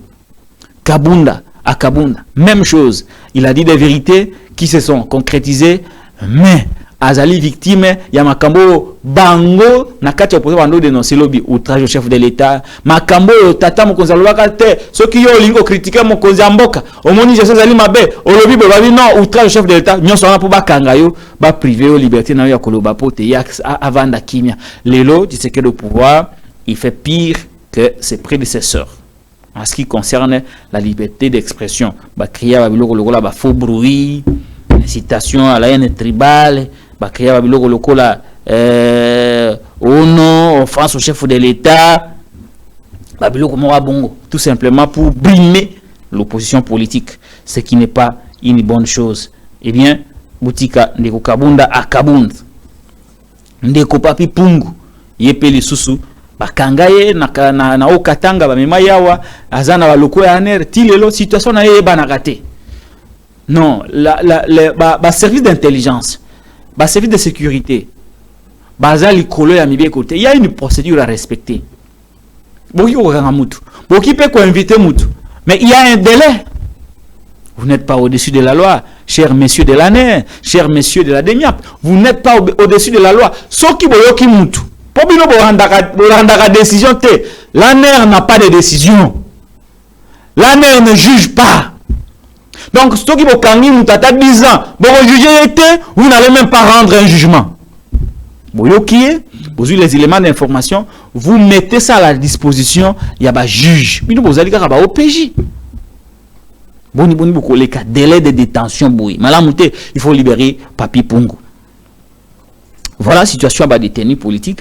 Kabunda à Kabunda, même chose. Il a dit des vérités qui se sont concrétisées, mais azali victime ya makambo bango na kati opposé bando dénoncer lobby outrage au chef de l'État makambo tata mokonza lobaka te soki yo lingo critiquer mokonza mboka omoni je azali mabe o lobby ba non outrage au chef de l'État nyonso na po bakanga yo ba privé au liberté na yo koloba pote ya avant kimia lelo tu sais que le pouvoir il fait pire que ses prédécesseurs en ce qui concerne la liberté d'expression ba crier ba biloko lokola ba faux bruit incitation à la haine tribale bakria babiloko lokola non offense au chef de l'État babiloko mo bongo tout simplement pour brimer l'opposition politique, ce qui n'est pas une bonne chose. Eh bien Boutika ndeko Kabunda a Kabunda ndeko papi pungu yepeli susu bakangaye na okatanga bamema yawa azana baloko ya aner tilelo situation na yeba na raté. Non, service d'intelligence, service de sécurité, il y a une procédure à respecter. Mais il y a un délai. Vous n'êtes pas au-dessus de la loi, chers messieurs de l'ANER, chers messieurs de la DENIAP. Vous n'êtes pas au-dessus de la loi. Sauf qui boyoki mutu. Pour décision, l'ANER n'a pas de décision. L'ANR ne juge pas. Donc, ce qui vous mutata 10 ans, vous jugez, vous n'allez même pas rendre un jugement. Vous avez les éléments d'information, vous mettez ça à la disposition, il y a un juge. Vous allez faire un OPJ. Délai de détention, il faut libérer Papi Pungu. Voilà la situation des détenus politiques.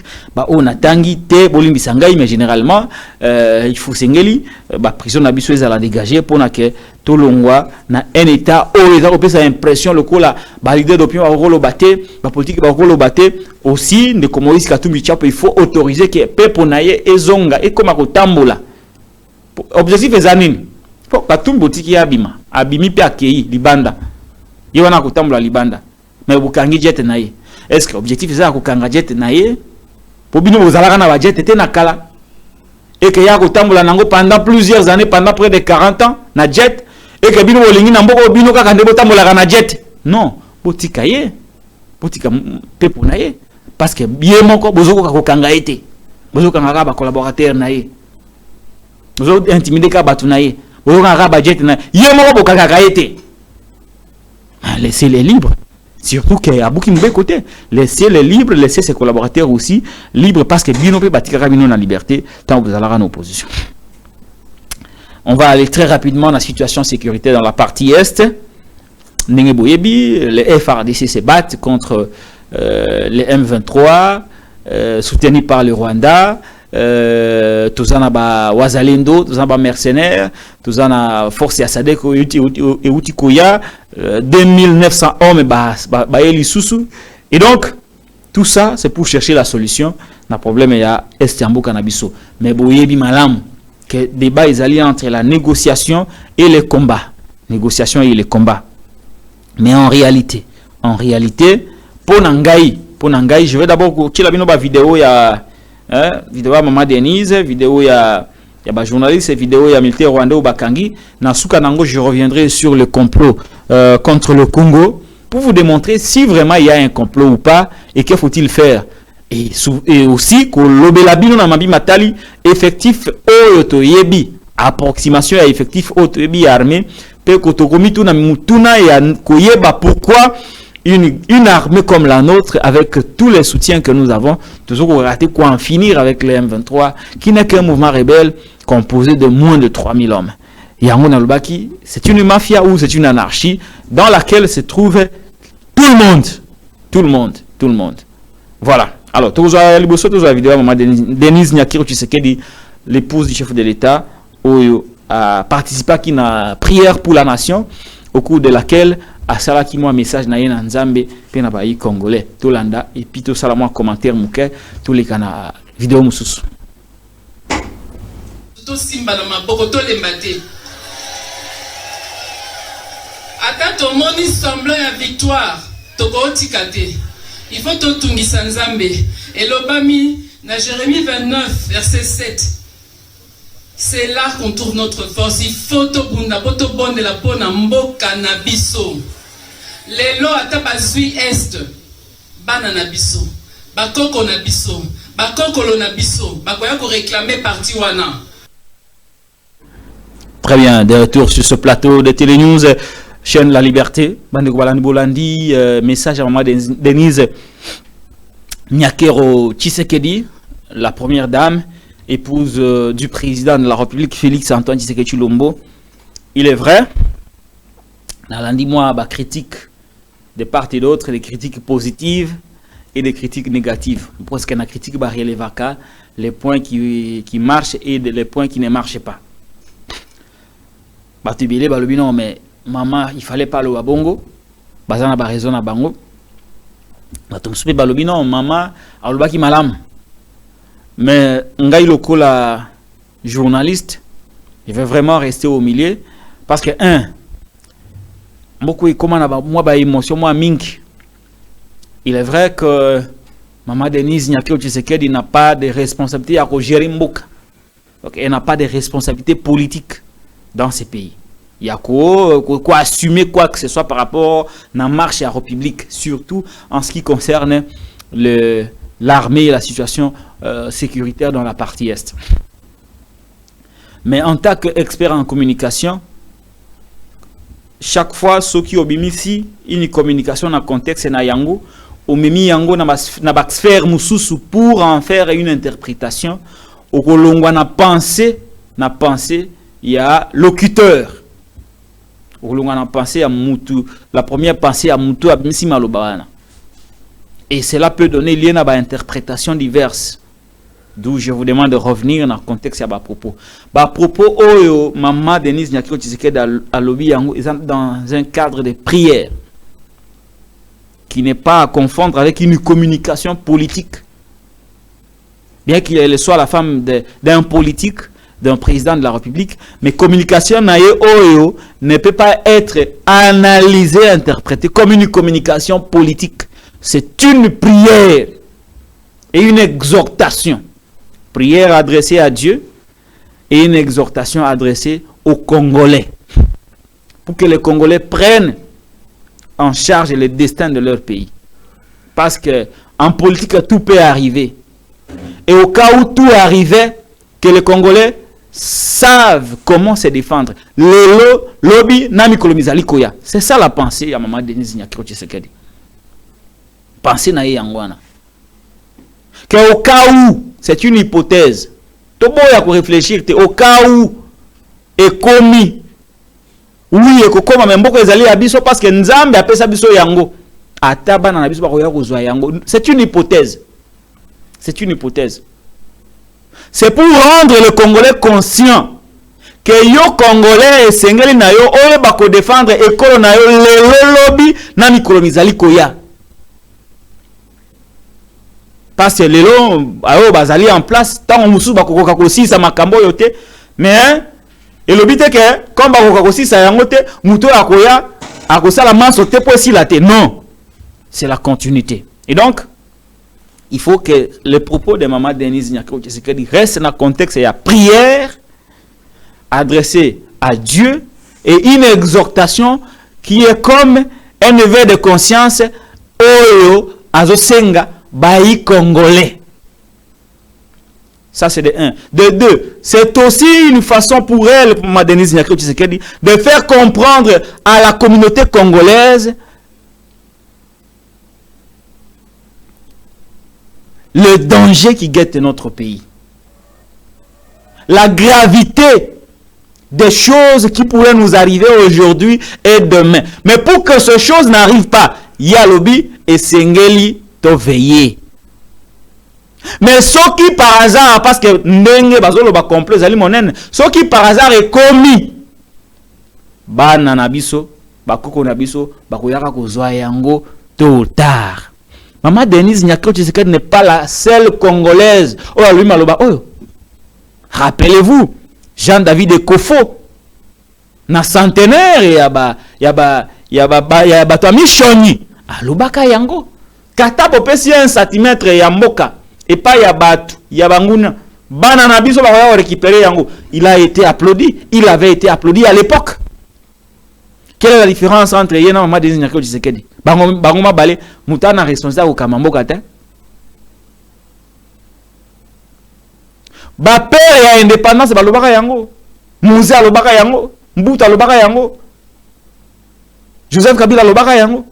On a tangi te bolimbi sangai, mais généralement il faut sengeli la prison na biso ezala dégager pour que tout longwa na un état où les ont cette impression le cola l'idée d'opinion va rolo baté la politique va rolo baté aussi de Moïse Katumbi Tchapo il faut autoriser que peuple naie ezonga et comme kotambola objectif ezanini pour Katumbi botiki abima abimi pe akei libanda yona kotambola libanda mais bukangi jet naie. Est-ce que l'objectif est de faire jet naie pour bien vous allez na jet était na kala et que ya kotambola nango pendant plusieurs années pendant près de 40 ans na jet et que bino bolingi na mboko bino kaka ndebo tambola na jet non botika ye botika pepo naie parce que bien moko bozoko ka kokanga été bozoko kanga ba collaborateur naie bozoko intimider ka batu naie bozoko kanga ba jet naie ye moko bokaka été laissez-les libres. Surtout qu'à beaucoup de côté, laissez-les libres, laissez ses collaborateurs aussi libres parce que bien on peut bâtir la liberté tant que vous allez en opposition. On va aller très rapidement dans la situation sécuritaire dans la partie est. Les FARDC se battent contre les M23 soutenus par le Rwanda. Tous en a Wazalendo, tous en a mercenaires, tous en a force à Sadek et Outikoya, 2900 hommes et donc tout ça c'est pour chercher la solution. Le problème est à Estiambo Canabiso. Mais boyebi malam que débat est allié entre la négociation et le combat. Négociation et le combat. Mais en réalité, pour Nangaï, je vais d'abord tirer la vidéo il y a vidéo à Maman Denise, vidéo il y a journaliste, vidéo il y a militaire rwandais au Bakangi. Nasuka Nango, je reviendrai sur le complot contre le Congo pour vous démontrer si vraiment il y a un complot ou pas et que faut-il faire. Et aussi que l'obelabino na mabi matali effectif oyoto yebi approximation à effectif oyoto yebi armée pe kotokomi tuna mutuna ya koyeba pourquoi une armée comme la nôtre, avec tous les soutiens que nous avons, toujours raté quoi en finir avec les M23, qui n'est qu'un mouvement rebelle composé de moins de 3000 hommes. Yango Nalubaki, c'est une mafia ou c'est une anarchie dans laquelle se trouve tout le monde. Voilà. Alors, toujours la vidéo, maman Denise Nyakiro Tshisekedi, l'épouse du chef de l'État, a participé à une prière pour la nation, au cours de laquelle à sala qui moi message na yena nzambe pe na bayi congolais tolanda et puis to sala moi commentaire muke tous les kana vidéo mususu to simba na maboko to lembate ata to moni semblant ya victoire to ko tikate il faut to tungisa nzambe elobami na Jérémie 29 verset 7. C'est là qu'on trouve notre force. Il faut to bunda poto bonde la pona mboka na biso. Lelo ata bazui est bana na biso. Bakoko na biso. Bakoko na biso. Bakoya ko réclamer parti wana. Très bien, de retour sur ce plateau de Télé News, chaîne La Liberté. Bande Balani Bolandi, message à maman Denise Nyakero Tshisekedi, la première dame, épouse du président de la République, Félix Antoine Tshisekedi Tshilombo. Il est vrai, dans lundi mois, critique de part et d'autre, des critiques positives et des critiques négatives. Parce qu'il y a une critique les points qui marchent et les points qui ne marchent pas. Non, mais maman, il fallait pas le bongo. Bazana ba raison à bango. Non, maman, alobaki malam. Mais Ngaï Loko, la journaliste, il veut vraiment rester au milieu. Parce que, beaucoup comment moi ba émotion, moi mink. Il est vrai que Maman Denise Nyakiro Tshisekedi n'a pas de responsabilité à gérer Mboka. Donc, elle n'a pas de responsabilité politique dans ces pays. Il y a quoi assumer quoi que ce soit par rapport à la marche à la République, surtout en ce qui concerne l'armée et la situation sécuritaire dans la partie est. Mais en tant qu'expert en communication, chaque fois ceux qui obimisi une communication dans contexte na yango, omemi yango na ba sphère mususu pour en faire une interprétation, au kolongwa na pensée, il y a locuteur. Au kolongwa na pensée à mutu, la première pensée à mutu abimisi malobawana. Et cela peut donner lieu à ba interprétation diverses. D'où je vous demande de revenir dans le contexte de ma propos. Ma propos, oh, maman Denise Nyakiro Tshisekedi à lobby dans un cadre de prière qui n'est pas à confondre avec une communication politique. Bien qu'il soit la femme d'un politique, d'un président de la République, mais communication ne peut pas être analysée, interprétée comme une communication politique. C'est une prière et une exhortation. Prière adressée à Dieu et une exhortation adressée aux Congolais. Pour que les Congolais prennent en charge le destin de leur pays. Parce que en politique, tout peut arriver. Et au cas où tout arrivait, que les Congolais savent comment se défendre. Le lobby nami kolomizali koya. C'est ça la pensée à maman Denise Nyakiro Tshisekedi. Pensée na yangwana. Que au cas où, c'est une hypothèse. Tout bon ya ko réfléchir au cas où est commis. Oui, et kokoma memboko ezali abiso parce que nzambe apesa biso yango. Ataba na biso ba koya kozwa yango. C'est une hypothèse. C'est une hypothèse. C'est pour rendre le Congolais conscient que yo Congolais et sengeli na yo oye ba ko défendre ekolo na yo le lobby na mikolo mizali koya. Parce que les lots bazali en place tant on musu bakokoka kosisa makambo yote mais et le but est que comme bakokoka kosisa yango te muto akoya akosala manso te po si la te non, c'est la continuité. Et donc il faut que le propos de maman Denise Nyakiro Tshisekedi reste dans le contexte de la prière adressée à Dieu et une exhortation qui est comme un éveil de conscience oyo azosenga Baï Congolais. Ça c'est de 1. De 2, c'est aussi une façon pour elle, pour Mme Denise Nyakiro Tshisekedi, de faire comprendre à la communauté congolaise le danger qui guette notre pays. La gravité des choses qui pourraient nous arriver aujourd'hui et demain. Mais pour que ces choses n'arrivent pas, Yalobi et Sengeli to veiller. Mais ce qui par hasard, parce que ndenge bazolo ba complet zali monen, ce qui par hasard est commis, bana na biso, bakoko na biso, bakoyaka kozwa yango tôt ou tard. Maman Denise Nyakiro Tshisekedi n'est pas la seule Congolaise. Oh lui maloba oh. Rappelez-vous, Jean-David Ekofo na centenaire yaba to Michoni. Alobaka yango. Kata popesi 1 cm ya mboka et pas ya batu ya banguna bana na biso ba récupérer yango. Il a été applaudi, il avait été applaudi à l'époque. Quelle est la différence entre yena Maman Denise Nyakiro Tshisekedi? Bango mabale mutana responsable ka mboka te. Ba père ya indépendance balobaka yango. Muze alobaka yango, Mbuta alobaka yango. Joseph Kabila alobaka yango.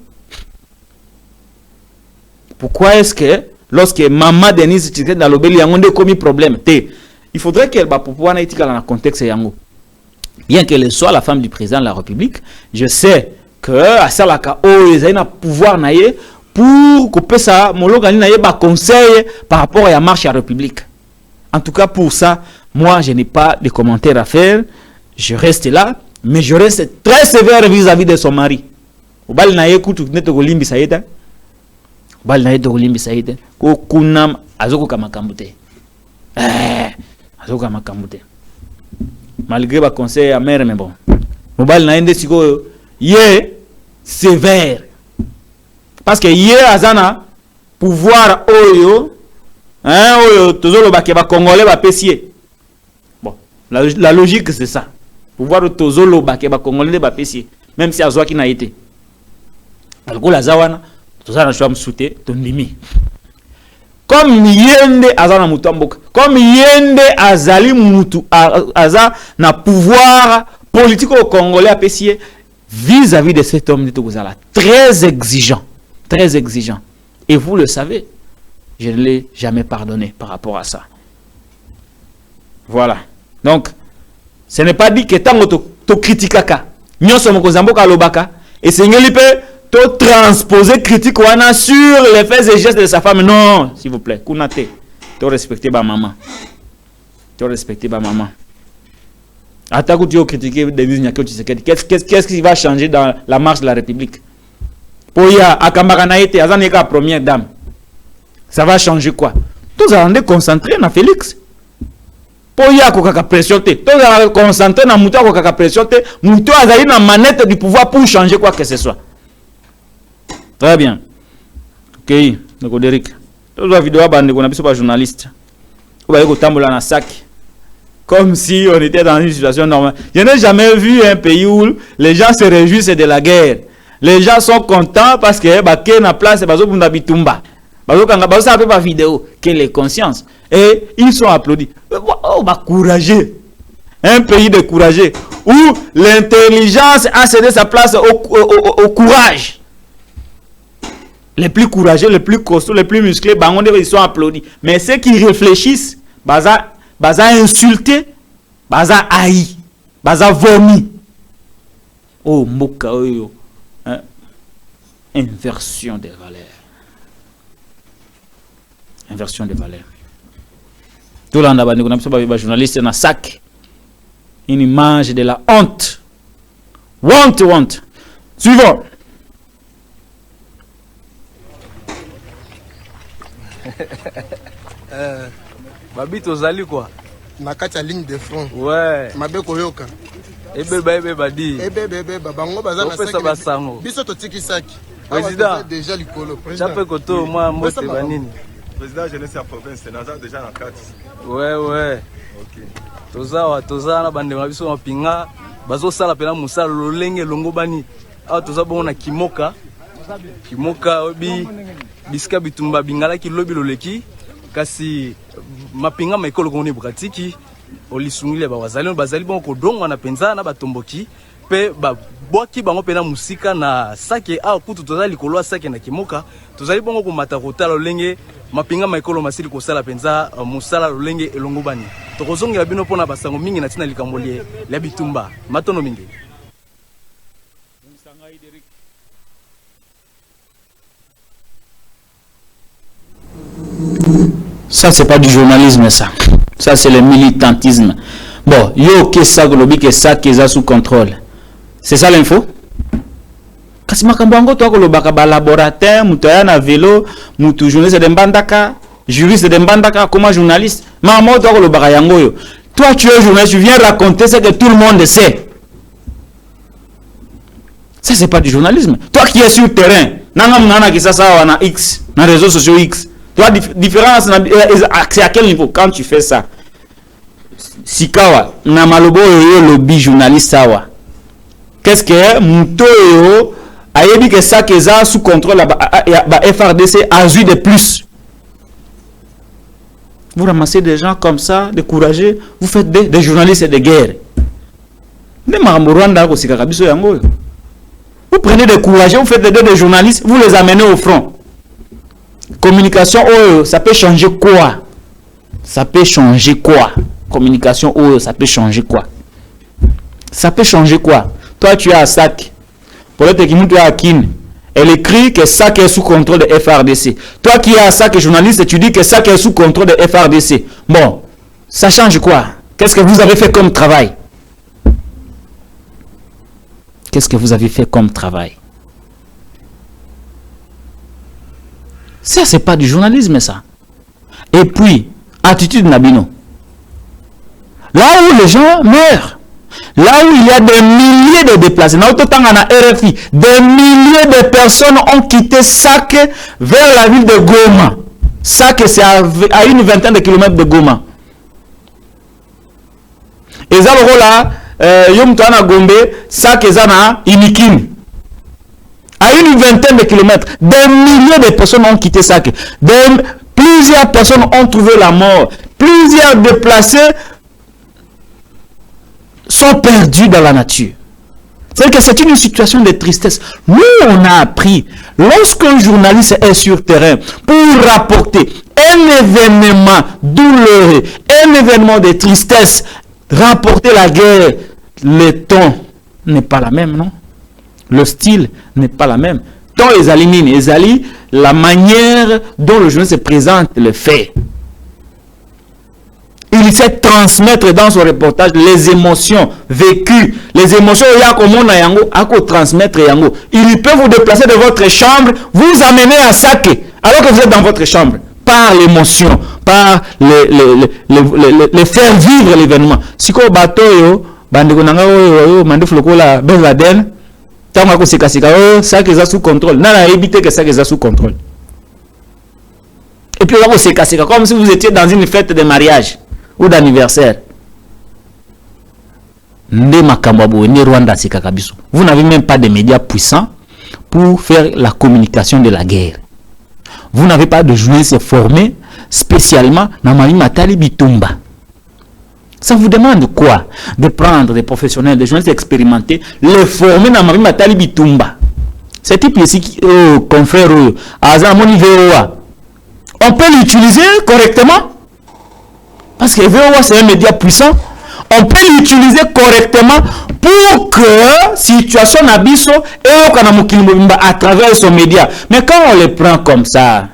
Pourquoi est-ce que lorsque Maman Denise Tshisekedi a lobeli yango nde commis problème te? Il faudrait qu'elle va pouvoir n'être dans le contexte yango. Bien qu'elle soit la femme du président de la République, je sais que à Salaka ils ont un pouvoir naie pour couper ça mologani naie ba conseil par rapport à la marche à la République. En tout cas pour ça, moi je n'ai pas de commentaires à faire. Je reste là, mais je reste très sévère vis-à-vis de son mari. Obal naie kutu neto golimbi saïda. Obal naie to golimbi saïda. Ko kunam azoko kamakambute. Azoko kamakambute. Malgré ma conseil à mère, mais bon. Mobile n'a pas de yé sévère. Parce que yé azana pouvoir oyo, oyo tozolo bakeba congolais ba pesier. Bon, la logique c'est ça. Pouvoir tozolo bakeba congolais ba pesier, même si azwa qui n'a été. Alors la zawana tozana choix msouté ton limi. comme yende aza na mutu mboka, comme yende azali mutu aza na pouvoir politique au Congolais apprécié vis-à-vis de cet homme de Togozala, très exigeant, et vous le savez, je ne l'ai jamais pardonné par rapport à ça. Voilà. Donc ce n'est pas dit que tant que tu critiques nyoso mokozamboka lobaka et c'est to transposer critique wana sur les faits et gestes de sa femme. Non, s'il vous plaît, kunate. To respecter ba maman. Attends que tu as critiqué Denis Nyako Tshisekedi. Qu'est-ce qui va changer dans la marche de la République? Poya Akamara été azaneka première dame. Ça va changer quoi? Tous allons concentrer na Félix. Poya kokaka pression te. Tous allons concentrer na muto kokaka pression te. Muto azali na manette du pouvoir pour changer quoi que ce soit. Très bien. Ok, donc Derek. Tous la vidéo bande qu'on a pas journaliste. On va écouter tambola na sac. Comme si on était dans une situation normale. Je n'ai jamais vu un pays où les gens se réjouissent de la guerre. Les gens sont contents parce que baké na place bazo bunda bitumba. Bazo kanga bazo ça pas vidéo. Quelle est conscience? Et ils sont applaudis. Oh, bah courageux. Un pays de courageux où l'intelligence a cédé sa place au courage. Les plus courageux, les plus costauds, les plus musclés, ils sont applaudis. Mais ceux qui réfléchissent, baza insulté, baza haï, baza vomi. Oh, moka oyo. Hein? Inversion des valeurs. Inversion des valeurs. Tout le monde a un journaliste dans un sac. Une image de la honte. Honte. Suivant. Babi tozali quoi? Na kati ya ligne de front. Ouais. Mabe koyoka. Ebe badi. Ebe bango baza na sac. Basango. Biso totiki sac. Président déjà likolo président. Chape koto moi mbote banini. Président jeunesse ya province naza déjà na kati. Ouais. OK. Toza na bande mabiso mapinga bazo sala pena musala lolenge longo bani. Ah toza bon na kimoka obi bisika bitumba bingala ki lobi loleki kasi mapinga maikolo koni bukatiki olisungile bazali bon ko dongo na penza na batomboki pe bwaki bango pena musika na sake a kutu tozali kolwa sake na kimoka tozali bongo ko mata kotala lolenge mapinga maikolo masili ko sala penza musala lolenge elongo bani tokozongela bino pona basango mingi na tina likambolie la bitumba matono mingi. Ça, c'est pas du journalisme, ça. Ça, c'est le militantisme. Bon, yo, qu'est-ce que ça, qui est sous contrôle. C'est ça l'info? Kasi makambango, toi, que le baka laborateur, moutoya na vélo, moutou journaliste de mbandaka, juriste de mbandaka, comment journaliste? Maman, toi, que le baka yango yo. Toi, tu es journaliste, tu viens raconter ce que tout le monde sait. Ça, c'est pas du journalisme. Toi qui es sur le terrain, nana qui ça na X, na réseaux sociaux X. La différence, c'est à quel niveau? Quand tu fais ça, Sikawa, Namalobo et lobby journaliste sawa. Qu'est-ce que Mouto a dit que ça que ça sous contrôle FRDC a eu de plus. Vous ramassez des gens comme ça, des courageux, vous faites des journalistes de guerre. Vous prenez des courageux, vous faites des journalistes, vous les amenez au front. Communication, oh, ça peut changer quoi? Ça peut changer quoi? Communication, oh, ça peut changer quoi? Ça peut changer quoi? Toi, tu as un sac. Pour l'autre qui monte à Kin, elle écrit que ça qui est sous contrôle de FRDC. Toi qui as un sac journaliste, tu dis que ça qui est sous contrôle de FRDC. Bon, ça change quoi? Qu'est-ce que vous avez fait comme travail? Qu'est-ce que vous avez fait comme travail? Ça, c'est pas du journalisme, ça. Et puis, attitude Nabino. Là où les gens meurent, là où il y a des milliers de déplacés, RFI, des milliers de personnes ont quitté Sake vers la ville de Goma. Sake, c'est à une vingtaine de kilomètres de Goma. Et ça, là, Yomtana Gombe, Sake, Zana, Inikim. À une vingtaine de kilomètres, des milliers de personnes ont quitté Sake. Plusieurs personnes ont trouvé la mort. Plusieurs déplacés sont perdus dans la nature. C'est-à-dire que c'est une situation de tristesse. Nous, on a appris, lorsqu'un journaliste est sur terrain pour rapporter un événement douloureux, un événement de tristesse, rapporter la guerre, le ton n'est pas la même, non? Le style n'est pas la même. Tant les alimines, les alliés, la manière dont le journaliste se présente le fait. Il sait transmettre dans son reportage les émotions vécues, les émotions transmettre. Il peut vous déplacer de votre chambre, vous amener à Saké, alors que vous êtes dans votre chambre, par l'émotion, par les faire vivre l'événement. Si vous bateau, ça qui est sous contrôle. N'a évité que ça qui est sous contrôle. Et puis là, vous cassé comme si vous étiez dans une fête de mariage ou d'anniversaire. Vous n'avez même pas de médias puissants pour faire la communication de la guerre. Vous n'avez pas de journalistes formés spécialement dans Mali Matali Bitumba. Ça vous demande quoi? De prendre des professionnels, des journalistes expérimentés, les former dans Mali Matali Bitumba. Ce type ici, confrère, on peut l'utiliser correctement. Parce que VOA c'est un média puissant. On peut l'utiliser correctement pour que situation n'abisso et à travers son média. Mais quand on le prend comme ça,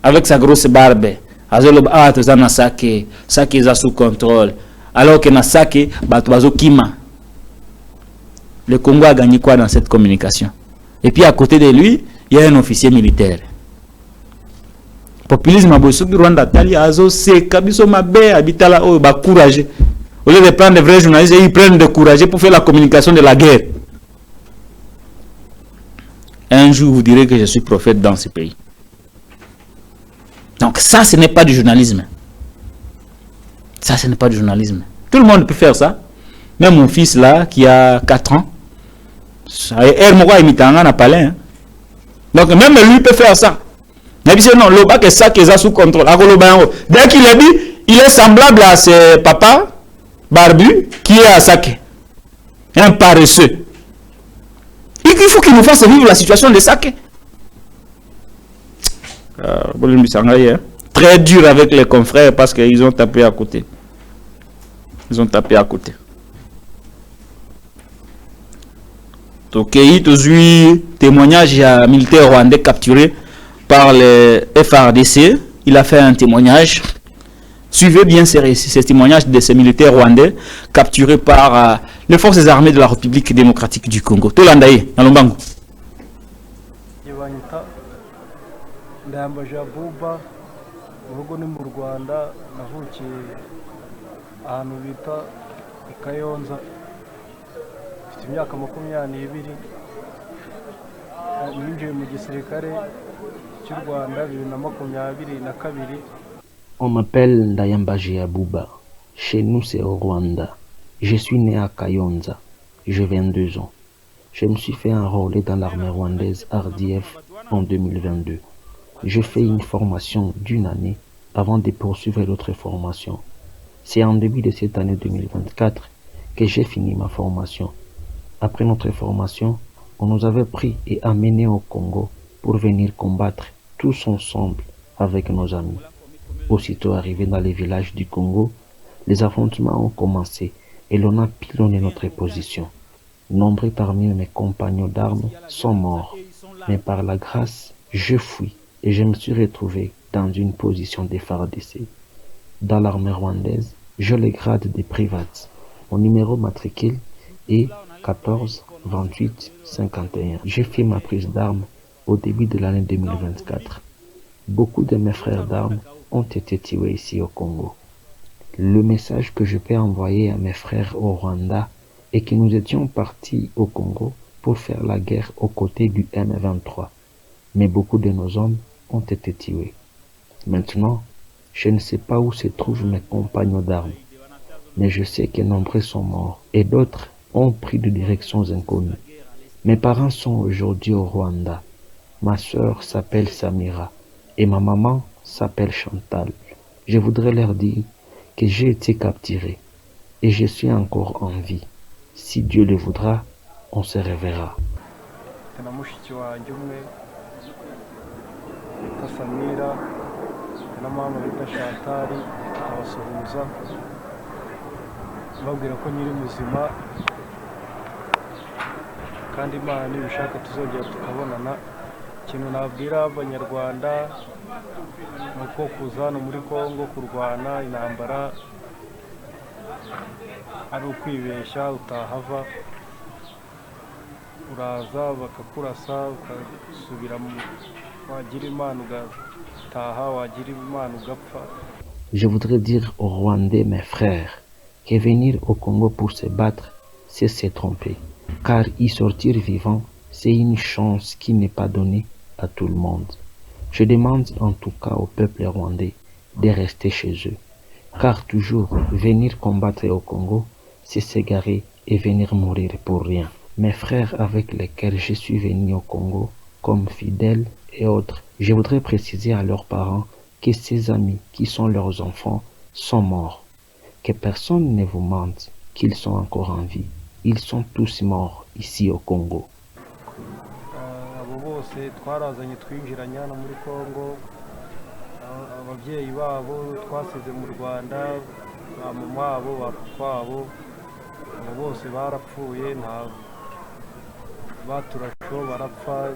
avec sa grosse barbe, Sake est sous contrôle, alors que Nasake, le Congo a gagné quoi dans cette communication? Et puis à côté de lui, il y a un officier militaire. Populisme abosuki Rwanda tali azo c'est kabiso mabe habitala o ba courage. Au lieu de prendre des vrais journalistes, ils prennent de courage pour faire la communication de la guerre. Un jour vous direz que je suis prophète dans ce pays. Donc ça ce n'est pas du journalisme. Ça ce n'est pas du journalisme. Tout le monde peut faire ça. Même mon fils là qui a 4 ans. Donc même lui peut faire ça. Mais non, le bac est ça qui est sous contrôle. Dès qu'il est dit, il est semblable à ses papas barbu qui est à Saké. Un paresseux. Il faut qu'il nous fasse vivre la situation de Saké. Très dur avec les confrères parce qu'ils ont tapé à côté. Ils ont tapé à côté. Ok, témoignage militaire rwandais capturé par le FARDC. Il a fait un témoignage. Suivez bien ces témoignages de ces militaires rwandais capturés par les forces armées de la République démocratique du Congo. Tolandaye, dans Lombango. On m'appelle Ndayambaji Abouba. Chez nous, c'est au Rwanda. Je suis né à Kayonza. J'ai 22 ans. Je me suis fait enrôler dans l'armée rwandaise RDF en 2022. Je fais une formation d'une année avant de poursuivre d'autres formations. C'est en début de cette année 2024 que j'ai fini ma formation. Après notre formation, on nous avait pris et amenés au Congo pour venir combattre tous ensemble avec nos amis. Aussitôt arrivés dans les villages du Congo, les affrontements ont commencé et l'on a pilonné notre position. Nombreux parmi mes compagnons d'armes sont morts, mais par la grâce, je fuis et je me suis retrouvé dans une position de FARDC. Dans l'armée rwandaise, je le grade de privates. Mon numéro matricule est 14 28 51. J'ai fait ma prise d'armes au début de l'année 2024. Beaucoup de mes frères d'armes ont été tués ici au Congo. Le message que je peux envoyer à mes frères au Rwanda est que nous étions partis au Congo pour faire la guerre aux côtés du M23. Mais beaucoup de nos hommes ont été tués. Maintenant, je ne sais pas où se trouvent mes compagnons d'armes, mais je sais que nombreux sont morts et d'autres ont pris de directions inconnues. Mes parents sont aujourd'hui au Rwanda. Ma sœur s'appelle Samira et ma maman s'appelle Chantal. Je voudrais leur dire que j'ai été capturé et je suis encore en vie. Si Dieu le voudra, on se reverra. babwira ko nyiri muzima kandi Imana nibishaka tuzongera tukabonana. Ikintu nabwira abanyarwanda nuko kuza hano muri Kongo kurwana intambara ari ukwibeshya, utahava uraza bakakurasa ugasubira wagira Imana ugataha, wagira Imana ugapfa. Je voudrais dire aux Rwandais, mes frères, que venir au Congo pour se battre, c'est se tromper. Car y sortir vivant, c'est une chance qui n'est pas donnée à tout le monde. Je demande en tout cas au peuple rwandais de rester chez eux. Car toujours venir combattre au Congo, c'est s'égarer et venir mourir pour rien. Mes frères avec lesquels je suis venu au Congo, comme fidèles et autres, je voudrais préciser à leurs parents que ces amis qui sont leurs enfants sont morts. Que personne ne vous mente qu'ils sont encore en vie. Ils sont tous morts ici au Congo. Abo bose twarazanye twinjiranye hano muri Kongo, ababyeyi babo twasize mu Rwanda, mama wabo bapfa wabo, abo bose barapfuye, nta baturasho barapfa.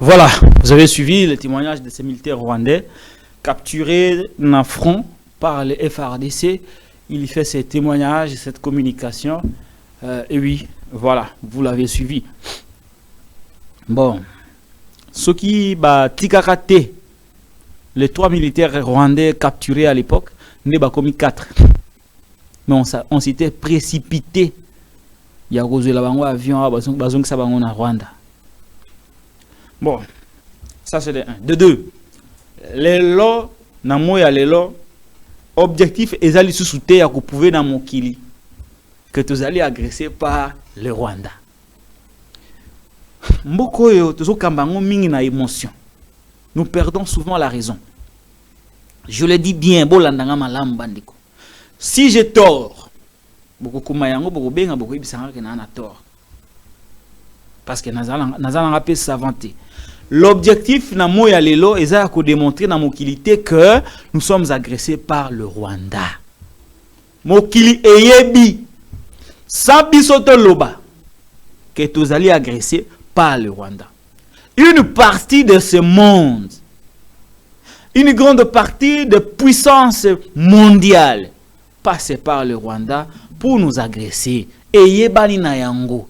Voilà, vous avez suivi le témoignage de ces militaires rwandais capturés en front par le FARDC. Il fait ces témoignages, cette communication. Et oui, voilà, vous l'avez suivi. Bon, ce qui va tikakate, les 3 militaires rwandais capturés à l'époque, n'est pas commis 4. Mais on s'était précipité. Il y a cause de la avion à Rwanda. Bon, ça c'est de 1. De 2, les lois, les lois, objectif est d'aller sous soutenir que vous pouvez dans mon kili, que vous allez agresser par le Rwanda. Nous perdons souvent la raison. Je le dis bien, si j'ai tort, parce que nous avons s'inventer. L'objectif est de démontrer dans Mokilité que nous sommes agressés par le Rwanda. Mokili eyebi sabisoto loba que vous allez agresser par le Rwanda. Une partie de ce monde, une grande partie de puissance mondiale passe par le Rwanda pour nous agresser. Et na yango.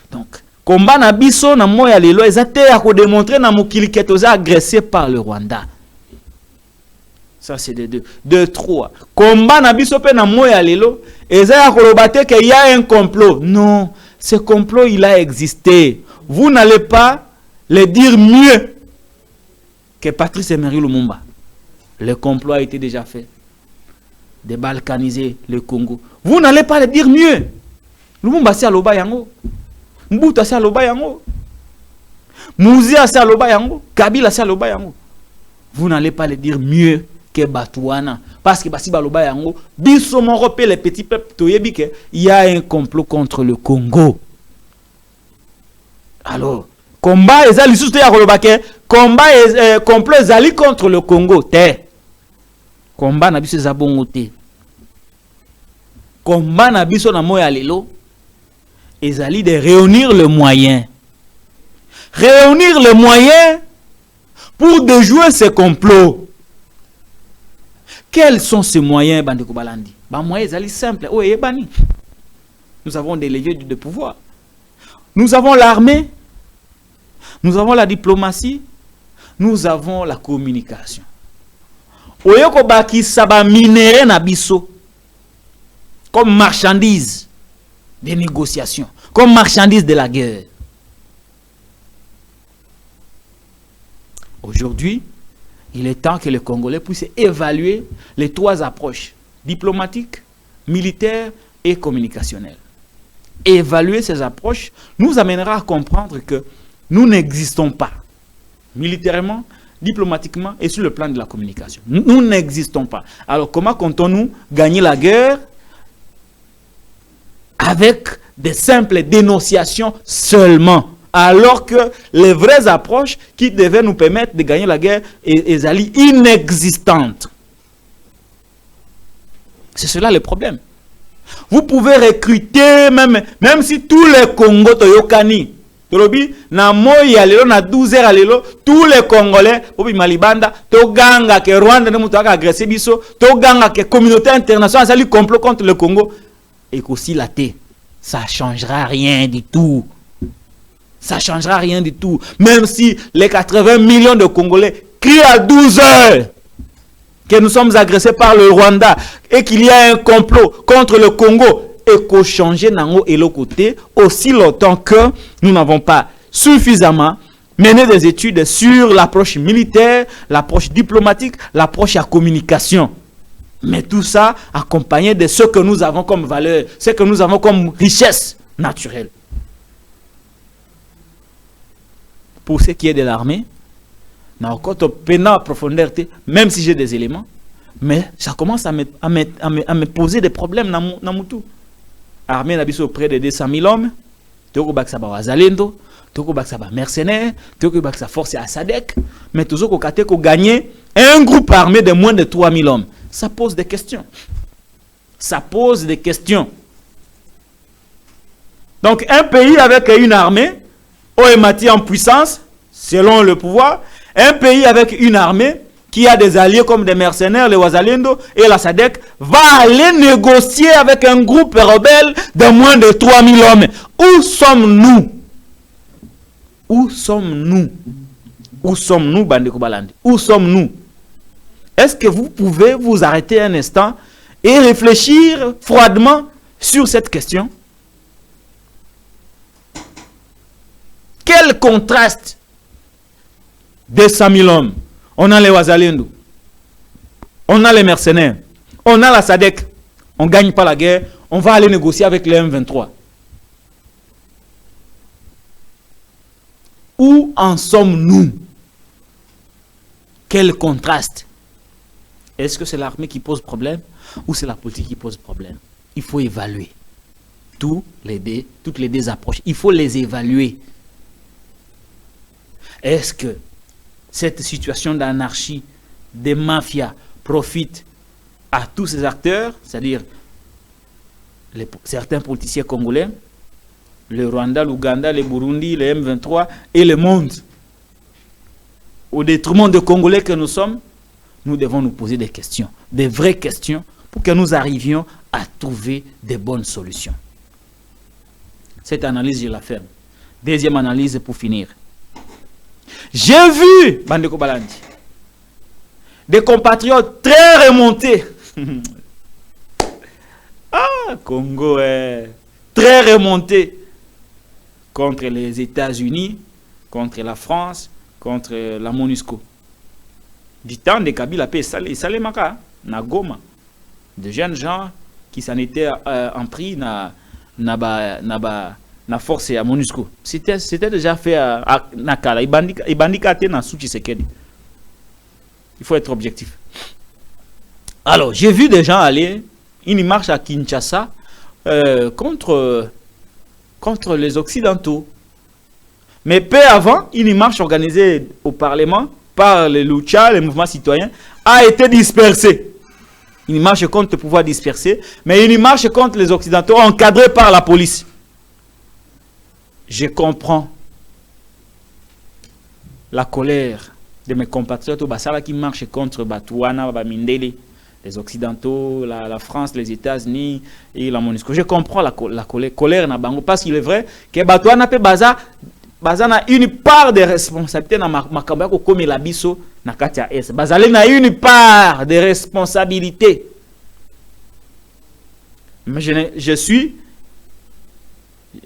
Donc, combat na biso na moya lelo ezate ya ko démontrer na mokili que toza agressé par le Rwanda. Ça c'est de 2. De 3. Combat na biso pe na moya lelo eza ya ko lobate que y a un complot. Non, ce complot il a existé. Vous n'allez pas le dire mieux que Patrice Emery Lumumba. Le complot a été déjà fait. De balkaniser le Congo. Vous n'allez pas le dire mieux. Lumumba si aloba yango. Mbuta si aloba yango. Mouzia si aloba yango. Kabila si aloba yango. Vous n'allez pas le dire mieux que Batouana. Parce que basi baloba yango. Biso moro pe les petits peuples toyebi que il y a un complot contre le Congo. Alors, combat ezali sous ya koloba ke combat complot ezali contre le Congo. Te. Combat na biso za bongo te. Combat na biso na moya lelo ezali de réunir le moyen. Réunir le moyen pour déjouer ce complot. Quels sont ces moyens, Bandeko Balandi? Bah moyens ezali simple. Oh ebani. Nous avons des leviers de pouvoir. Nous avons l'armée. Nous avons la diplomatie. Nous avons la communication. Oyoko baki saba minéré na biso comme marchandise des négociations, comme marchandise de la guerre. Aujourd'hui, il est temps que les Congolais puissent évaluer les 3 approches diplomatiques, militaires et communicationnelles. Évaluer ces approches nous amènera à comprendre que nous n'existons pas. Militairement, diplomatiquement et sur le plan de la communication. Nous n'existons pas. Alors comment comptons-nous gagner la guerre avec des simples dénonciations seulement, alors que les vraies approches qui devaient nous permettre de gagner la guerre sont inexistantes. C'est cela le problème. Vous pouvez recruter, même si tous les Congos Toyokani, na moyi alelo na 12 heures alelo, tous les Congolais, popi malibanda, to ganga ke Rwanda ne mutu aka agressé biso, to ganga ke communauté internationale ça lui complot contre le Congo. Et qu'aussi la té, ça changera rien du tout. Ça changera rien du tout. Même si les 80 millions de Congolais crient à 12 heures que nous sommes agressés par le Rwanda et qu'il y a un complot contre le Congo, et qu'on change nango et l'autre côté aussi longtemps que nous n'avons pas suffisamment mené des études sur l'approche militaire, l'approche diplomatique, l'approche à communication. Mais tout ça accompagné de ce que nous avons comme valeur, ce que nous avons comme richesse naturelle. Pour ce qui est de l'armée, même si j'ai des éléments, mais ça commence à me poser des problèmes dans mon tout. L'armée n'a pas près de 200 000 hommes, toko baksa ba wazalendo, toko baksa ba mercenaires, toko baksa force à SADC, mais toujours qu'on gagner un groupe armé de moins de 3 000 hommes. Ça pose des questions. Ça pose des questions. Donc un pays avec une armée, OMATI en puissance, selon le pouvoir, un pays avec une armée qui a des alliés comme des mercenaires, les Wazalendo et la SADC, va aller négocier avec un groupe rebelle de moins de 3 000 hommes. Où sommes-nous? Où sommes-nous? Où sommes-nous, Bandeko Balandi? Où sommes-nous? Est-ce que vous pouvez vous arrêter un instant et réfléchir froidement sur cette question? Quel contraste! 200 000 hommes. On a les Wazalendo. On a les mercenaires. On a la SADC. On ne gagne pas la guerre. On va aller négocier avec les M23. Où en sommes-nous? Quel contraste? Est-ce que c'est l'armée qui pose problème ou c'est la politique qui pose problème? Il faut évaluer toutes les deux approches. Il faut les évaluer. Est-ce que cette situation d'anarchie, de mafia, profite à tous ces acteurs, c'est-à-dire certains politiciens congolais, le Rwanda, l'Ouganda, le Burundi, le M23 et le monde? Au détriment des Congolais que nous sommes, nous devons nous poser des questions, des vraies questions, pour que nous arrivions à trouver des bonnes solutions. Cette analyse, je la ferme. Deuxième analyse pour finir. J'ai vu, Bandeko Balandi, des compatriotes très remontés. Ah, Congo est très remonté contre les États-Unis, contre la France, contre la MONUSCO. Du temps de Kabila, il salé maka, na Goma. De jeunes gens qui s'en étaient en pris na force à MONUSCO. C'était déjà fait à Nakala. Il bandikate na Souchi Sekedi. Il faut être objectif. Alors, j'ai vu des gens aller, une marche à Kinshasa contre les Occidentaux. Mais peu avant, une marche organisée au Parlement par les Lucha, les mouvements citoyens, a été dispersée. Une marche contre le pouvoir dispersé, mais une marche contre les Occidentaux encadrée par la police. Je comprends la colère de mes compatriotes au Bassala qui marchent contre Batouana, Bamindele, les Occidentaux, la France, les États-Unis et la MONUSCO. Je comprends la colère na bango parce qu'il est vrai que Batouana peut baza na une part de responsabilité na makamba ko comme la biso na katia S. Bazale na une part de responsabilité. Mais je suis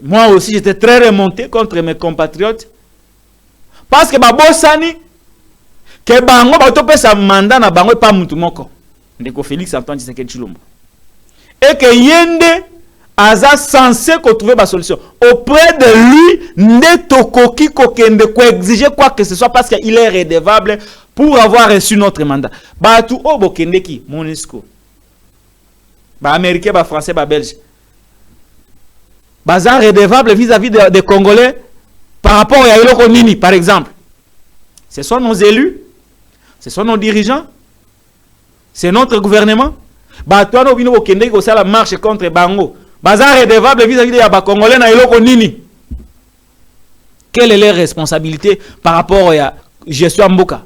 moi aussi, j'étais très remonté contre mes compatriotes. Parce que Babosani, que Bango, Batope sa mandat na Bango pas Moutoumoko. Ndeko Félix Antoine Tshisekedi Tshilombo. Et que Yende aza censé trouver ma solution. Auprès de lui, Netokoki kokende ko exiger quoi que ce soit parce qu'il est redevable pour avoir reçu notre mandat. Batu o bokende ki Monusco. Ba américain, ba français, ba belge. Bazan redevable vis-à-vis des Congolais par rapport à Yeloko Nini, par exemple. Ce sont nos élus, ce sont nos dirigeants, c'est notre gouvernement. Batu no bino bokende ko la marche contre Bango. Bazar redevable vis-à-vis des Congolais na Yeloko Nini. Quelle est leur responsabilité par rapport à gestion Mboka?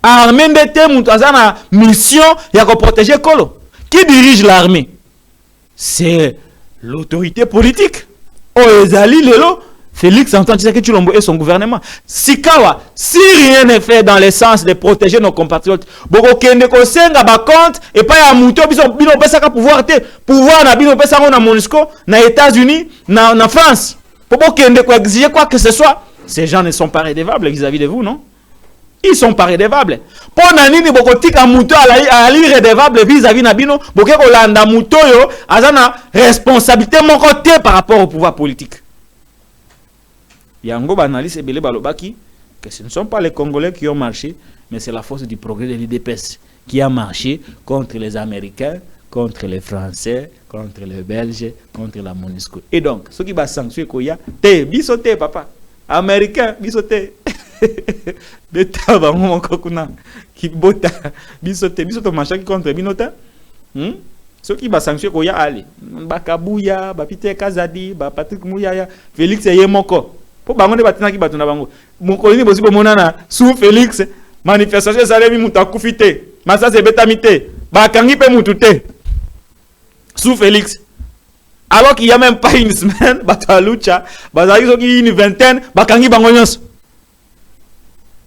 Armée de na mission ya ko protéger Kolo. Qui dirige l'armée? C'est l'autorité politique. Oezali Lelo, Félix Antoine Tshisekedi Tshilombo et son gouvernement. Sikawa, si rien n'est fait dans le sens de protéger nos compatriotes, boko kende ko senga ba compte et pas ya muto biso bino pesa ka pouvoir te, pouvoir na bino pesa na MONUSCO, na États-Unis, na France. Boko kende ko exiger quoi que ce soit. Ces gens ne sont pas redevables vis-à-vis de vous, non? Ils sont pas redevables. Pour nani boko tika muto ali redevable vis-à-vis na bino, boko ko landa muto yo azana responsabilité mon côté par rapport au pouvoir politique. Yango banalise ebele balobaki que ce ne sont pas les Congolais qui ont marché, mais c'est la force du progrès de l'UDPS qui a marché contre les Américains, contre les Français, contre les Belges, contre la MONUSCO. Et donc, ceux qui va sanctionner koya, te bisote papa, Américain bisote. Beta ba mon kokuna qui bota bisote machaki contre binota. Ceux qui va sanctionner koya ali, Bakabuya, Bapite Kazadi, Patrick Mouyaya, Félix Yemoko. Pour bango batina ki batuna bango mon coloni bosi monana sous Félix manifestation salemi mutakufite masa se betamite bakangi pe mutute sous Félix alors qu'il y a même pas une semaine batalucha bazali soki une vingtaine bakangi bango nyonso.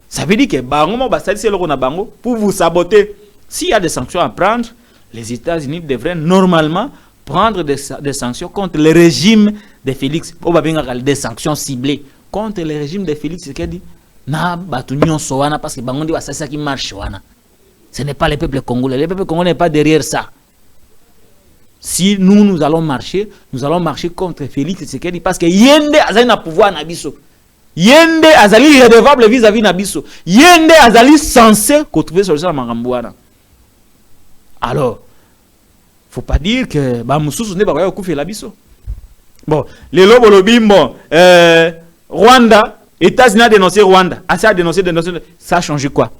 Ça veut dire que bango mo basali c'est loko na bango pour vous saboter. S'il y a des sanctions à prendre, les États-Unis devraient normalement prendre des sanctions contre le régime de Félix. Des sanctions ciblées contre le régime de Félix. C'est dit na batunion soana parce que bangondi wa ça qui marche wana. Ce n'est pas le peuple congolais. Le peuple congolais n'est pas derrière ça. Si nous allons marcher contre Félix Tshisekedi parce que yende azali na pouvoir na biso. Yende azali redevable vis-à-vis na biso. Yende azali censé trouver solution à makambo wana. Alors faut pas dire que Bamususu ne va pas la biso. Bon, les lobes bon, Rwanda, États-Unis a dénoncé Rwanda, Assez a dénoncé, ça a changé quoi?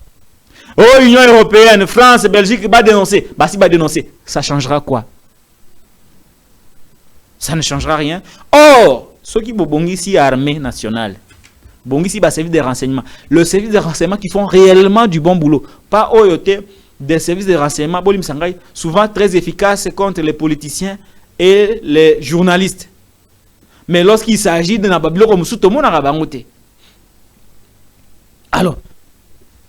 Oh, Union européenne, France, Belgique va dénoncer, si va dénoncer, ça changera quoi? Ça ne changera rien. Or, ceux qui bon ici armée nationale, bon ici service de renseignement, le service de renseignement qui font réellement du bon boulot, pas OYOT. Des services de renseignement, souvent très efficaces contre les politiciens et les journalistes. Mais lorsqu'il s'agit de Nababilo comme tout le monde a bangoté. Alors,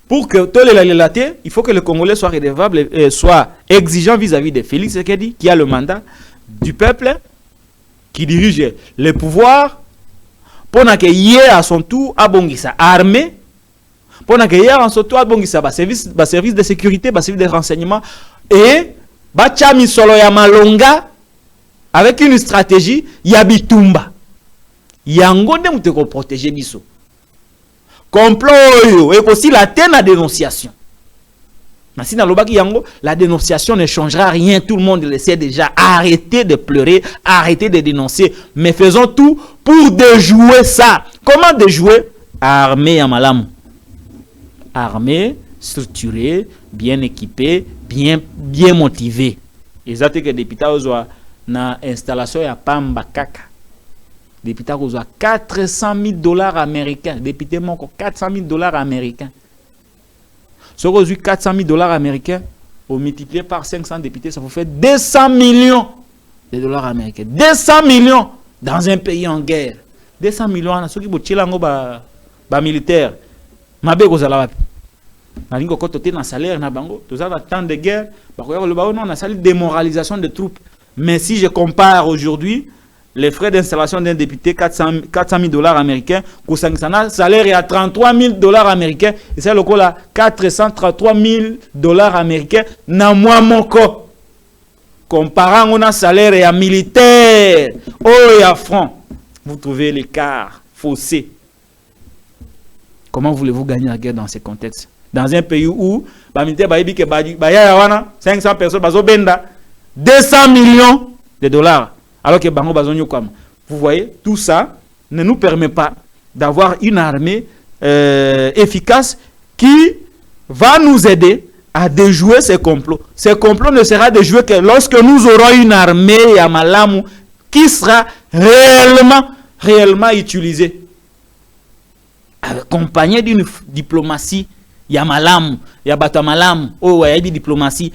pour que tout le laté, il faut que le Congolais soit redevable et soit exigeant vis-à-vis de Félix Tshisekedi, qui a le mandat du peuple, qui dirige le pouvoir, pour que hier à son tour, Abongisa armé. Pour que hier en surtout abongisa service de sécurité, service de renseignement et bachami solo ya malonga avec une stratégie ya bitumba. Yango de muteko protéger biso. Complot et aussi la tena dénonciation. Nasina lobaki yango, la dénonciation ne changera rien, tout le monde le sait déjà. Arrêtez de pleurer, arrêtez de dénoncer, mais faisons tout pour déjouer ça. Comment déjouer? Armée à malam. Armée, structurée, bien équipée, bien motivée. Exactement que député ozoa na installation ya pamba kaka. Député ozoa $400,000 américains. Député moko $400,000 américains. Si vous avez $400,000 américains, vous multipliez par 500 députés, ça vous fait 200 millions de dollars américains. 200 millions dans un pays en guerre. 200 millions, ceux qui vous tirent ba militaire. Mabe kozala wapi na lingo ko toté na salaire na bango toza na temps de guerre bakoya le bao non na sali démoralisation des troupes. Mais si je compare aujourd'hui les frais d'installation d'un député $400,000 américains kusangisa salaire à $33,000 américains et c'est le coup là $433,000 américains na mois moko comparant un salaire et un militaire, oh et à front, vous trouvez l'écart fossé. Comment voulez-vous gagner la guerre dans ces contextes? Dans un pays où, 500 personnes, 200 millions de dollars, alors que vous voyez, tout ça ne nous permet pas d'avoir une armée efficace qui va nous aider à déjouer ces complots. Ces complots ne sera déjoué que lorsque nous aurons une armée à Malamu qui sera réellement utilisée, accompagnée d'une diplomatie. Yamalamu, Yabatamalamu, oh ouais, dit diplomatie,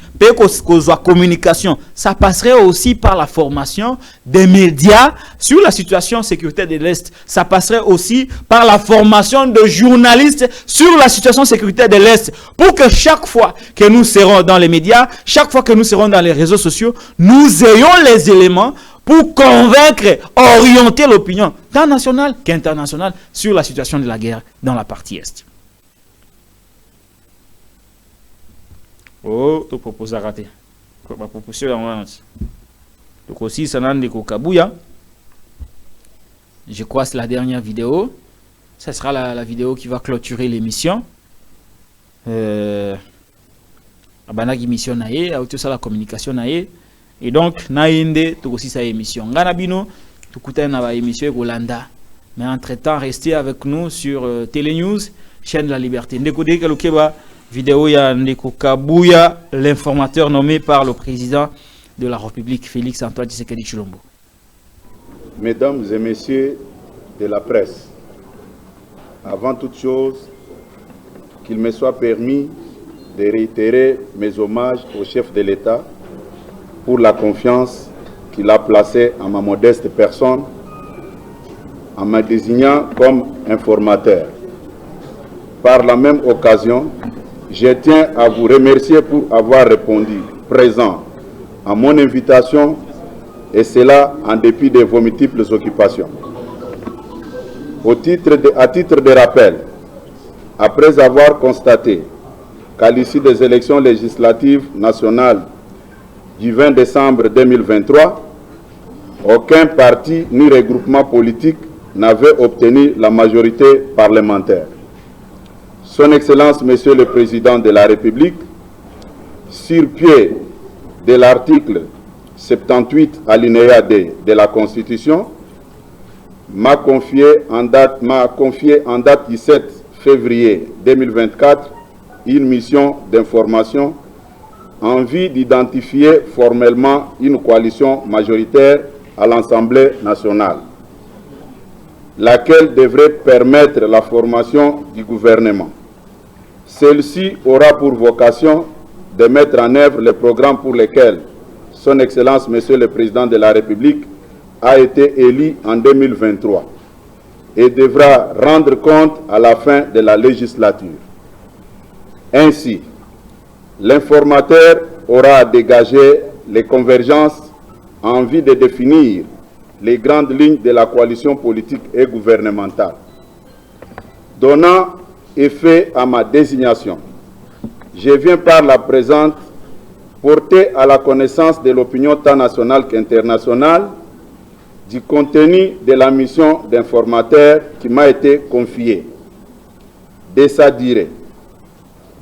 communication. Ça passerait aussi par la formation des médias sur la situation sécuritaire de l'Est. Ça passerait aussi par la formation de journalistes sur la situation sécuritaire de l'Est. Pour que chaque fois que nous serons dans les médias, chaque fois que nous serons dans les réseaux sociaux, nous ayons les éléments pour convaincre, orienter l'opinion, tant nationale qu'internationale, sur la situation de la guerre dans la partie Est. Oh, tu proposes à rater. Ma proposition donc aussi, ça n'a Kabuya. Je crois que c'est la dernière vidéo. Ça sera la vidéo qui va clôturer l'émission. Abanagi mission nae, tout ça la communication nae. Et donc, nainde, tout aussi sa émission. Ganabino, tout coûte na émission Golanda. Mais entre-temps, restez avec nous sur Télénews, chaîne de la Liberté. Ndekode Kalukeba. Vidéo ya Ndeko Kabuya, l'informateur nommé par le président de la République, Félix Antoine Tshisekedi Tshilombo. Mesdames et messieurs de la presse, avant toute chose, qu'il me soit permis de réitérer mes hommages au chef de l'État pour la confiance qu'il a placée en ma modeste personne en me désignant comme informateur. Par la même occasion, je tiens à vous remercier pour avoir répondu présent à mon invitation, et cela en dépit de vos multiples occupations. À titre de rappel, après avoir constaté qu'à l'issue des élections législatives nationales du 20 décembre 2023, aucun parti ni regroupement politique n'avait obtenu la majorité parlementaire. Son Excellence, Monsieur le Président de la République, sur pied de l'article 78 alinéa D de la Constitution, m'a confié en date du 7 février 2024 une mission d'information en vue d'identifier formellement une coalition majoritaire à l'Assemblée nationale, laquelle devrait permettre la formation du gouvernement. Celle-ci aura pour vocation de mettre en œuvre les programmes pour lesquels Son Excellence, Monsieur le Président de la République, a été élu en 2023 et devra rendre compte à la fin de la législature. Ainsi, l'informateur aura à dégager les convergences en vue de définir les grandes lignes de la coalition politique et gouvernementale. Donnant effet à ma désignation, je viens par la présente porter à la connaissance de l'opinion tant nationale qu'internationale du contenu de la mission d'informateur qui m'a été confiée, de sa durée,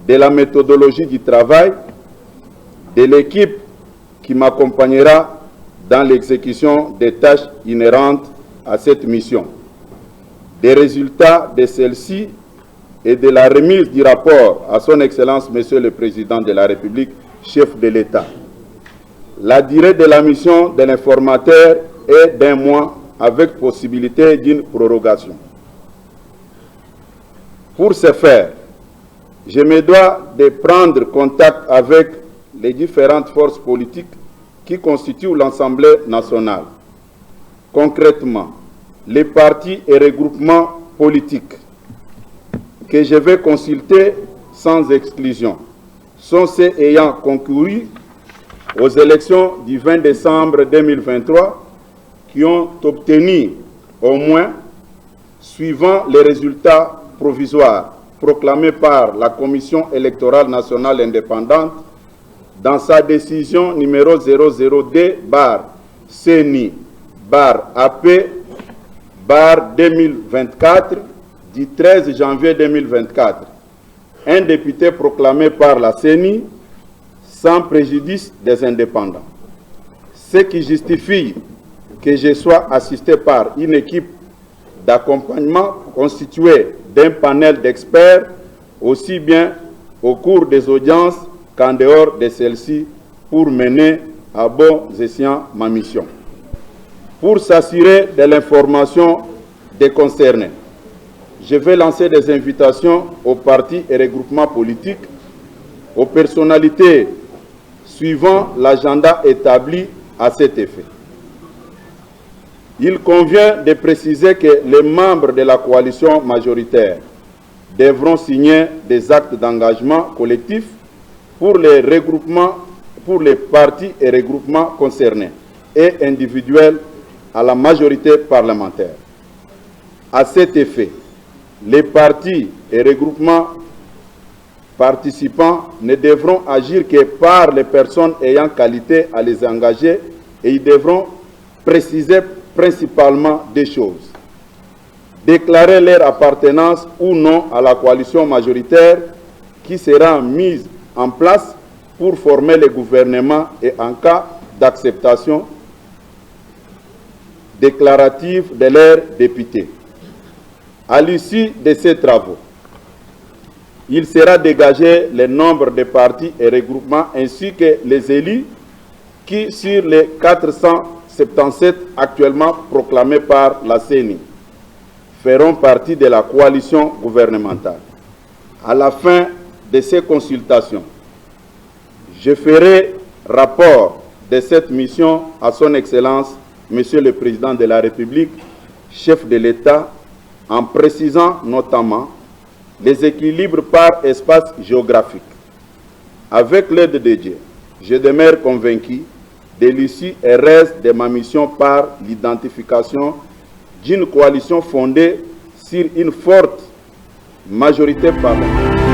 de la méthodologie du travail, de l'équipe qui m'accompagnera dans l'exécution des tâches inhérentes à cette mission, des résultats de celle-ci et de la remise du rapport à Son Excellence, Monsieur le Président de la République, chef de l'État. La durée de la mission de l'informateur est d'1 mois avec possibilité d'une prorogation. Pour ce faire, je me dois de prendre contact avec les différentes forces politiques qui constituent l'Assemblée nationale. Concrètement, les partis et regroupements politiques que je vais consulter sans exclusion sont ceux ayant concouru aux élections du 20 décembre 2023 qui ont obtenu au moins, suivant les résultats provisoires proclamés par la Commission électorale nationale indépendante, dans sa décision numéro 002-CENI-AP-2024 du 13 janvier 2024, un député proclamé par la CENI sans préjudice des indépendants. Ce qui justifie que je sois assisté par une équipe d'accompagnement constituée d'un panel d'experts, aussi bien au cours des audiences qu'en dehors de celles-ci, pour mener à bon escient ma mission. Pour s'assurer de l'information des concernés, je vais lancer des invitations aux partis et regroupements politiques, aux personnalités suivant l'agenda établi à cet effet. Il convient de préciser que les membres de la coalition majoritaire devront signer des actes d'engagement collectif pour les regroupements, pour les partis et regroupements concernés et individuels à la majorité parlementaire. À cet effet, les partis et regroupements participants ne devront agir que par les personnes ayant qualité à les engager et ils devront préciser principalement des choses. Déclarer leur appartenance ou non à la coalition majoritaire qui sera mise en place pour former le gouvernement et en cas d'acceptation déclarative de leurs députés. À l'issue de ces travaux, il sera dégagé le nombre de partis et regroupements ainsi que les élus qui, sur les 477 actuellement proclamés par la CENI, feront partie de la coalition gouvernementale. À la fin de ces consultations, je ferai rapport de cette mission à son Excellence, Monsieur le Président de la République, chef de l'État, en précisant notamment les équilibres par espace géographique. Avec l'aide de Dieu, je demeure convaincu de l'issue et reste de ma mission par l'identification d'une coalition fondée sur une forte majorité parlementaire.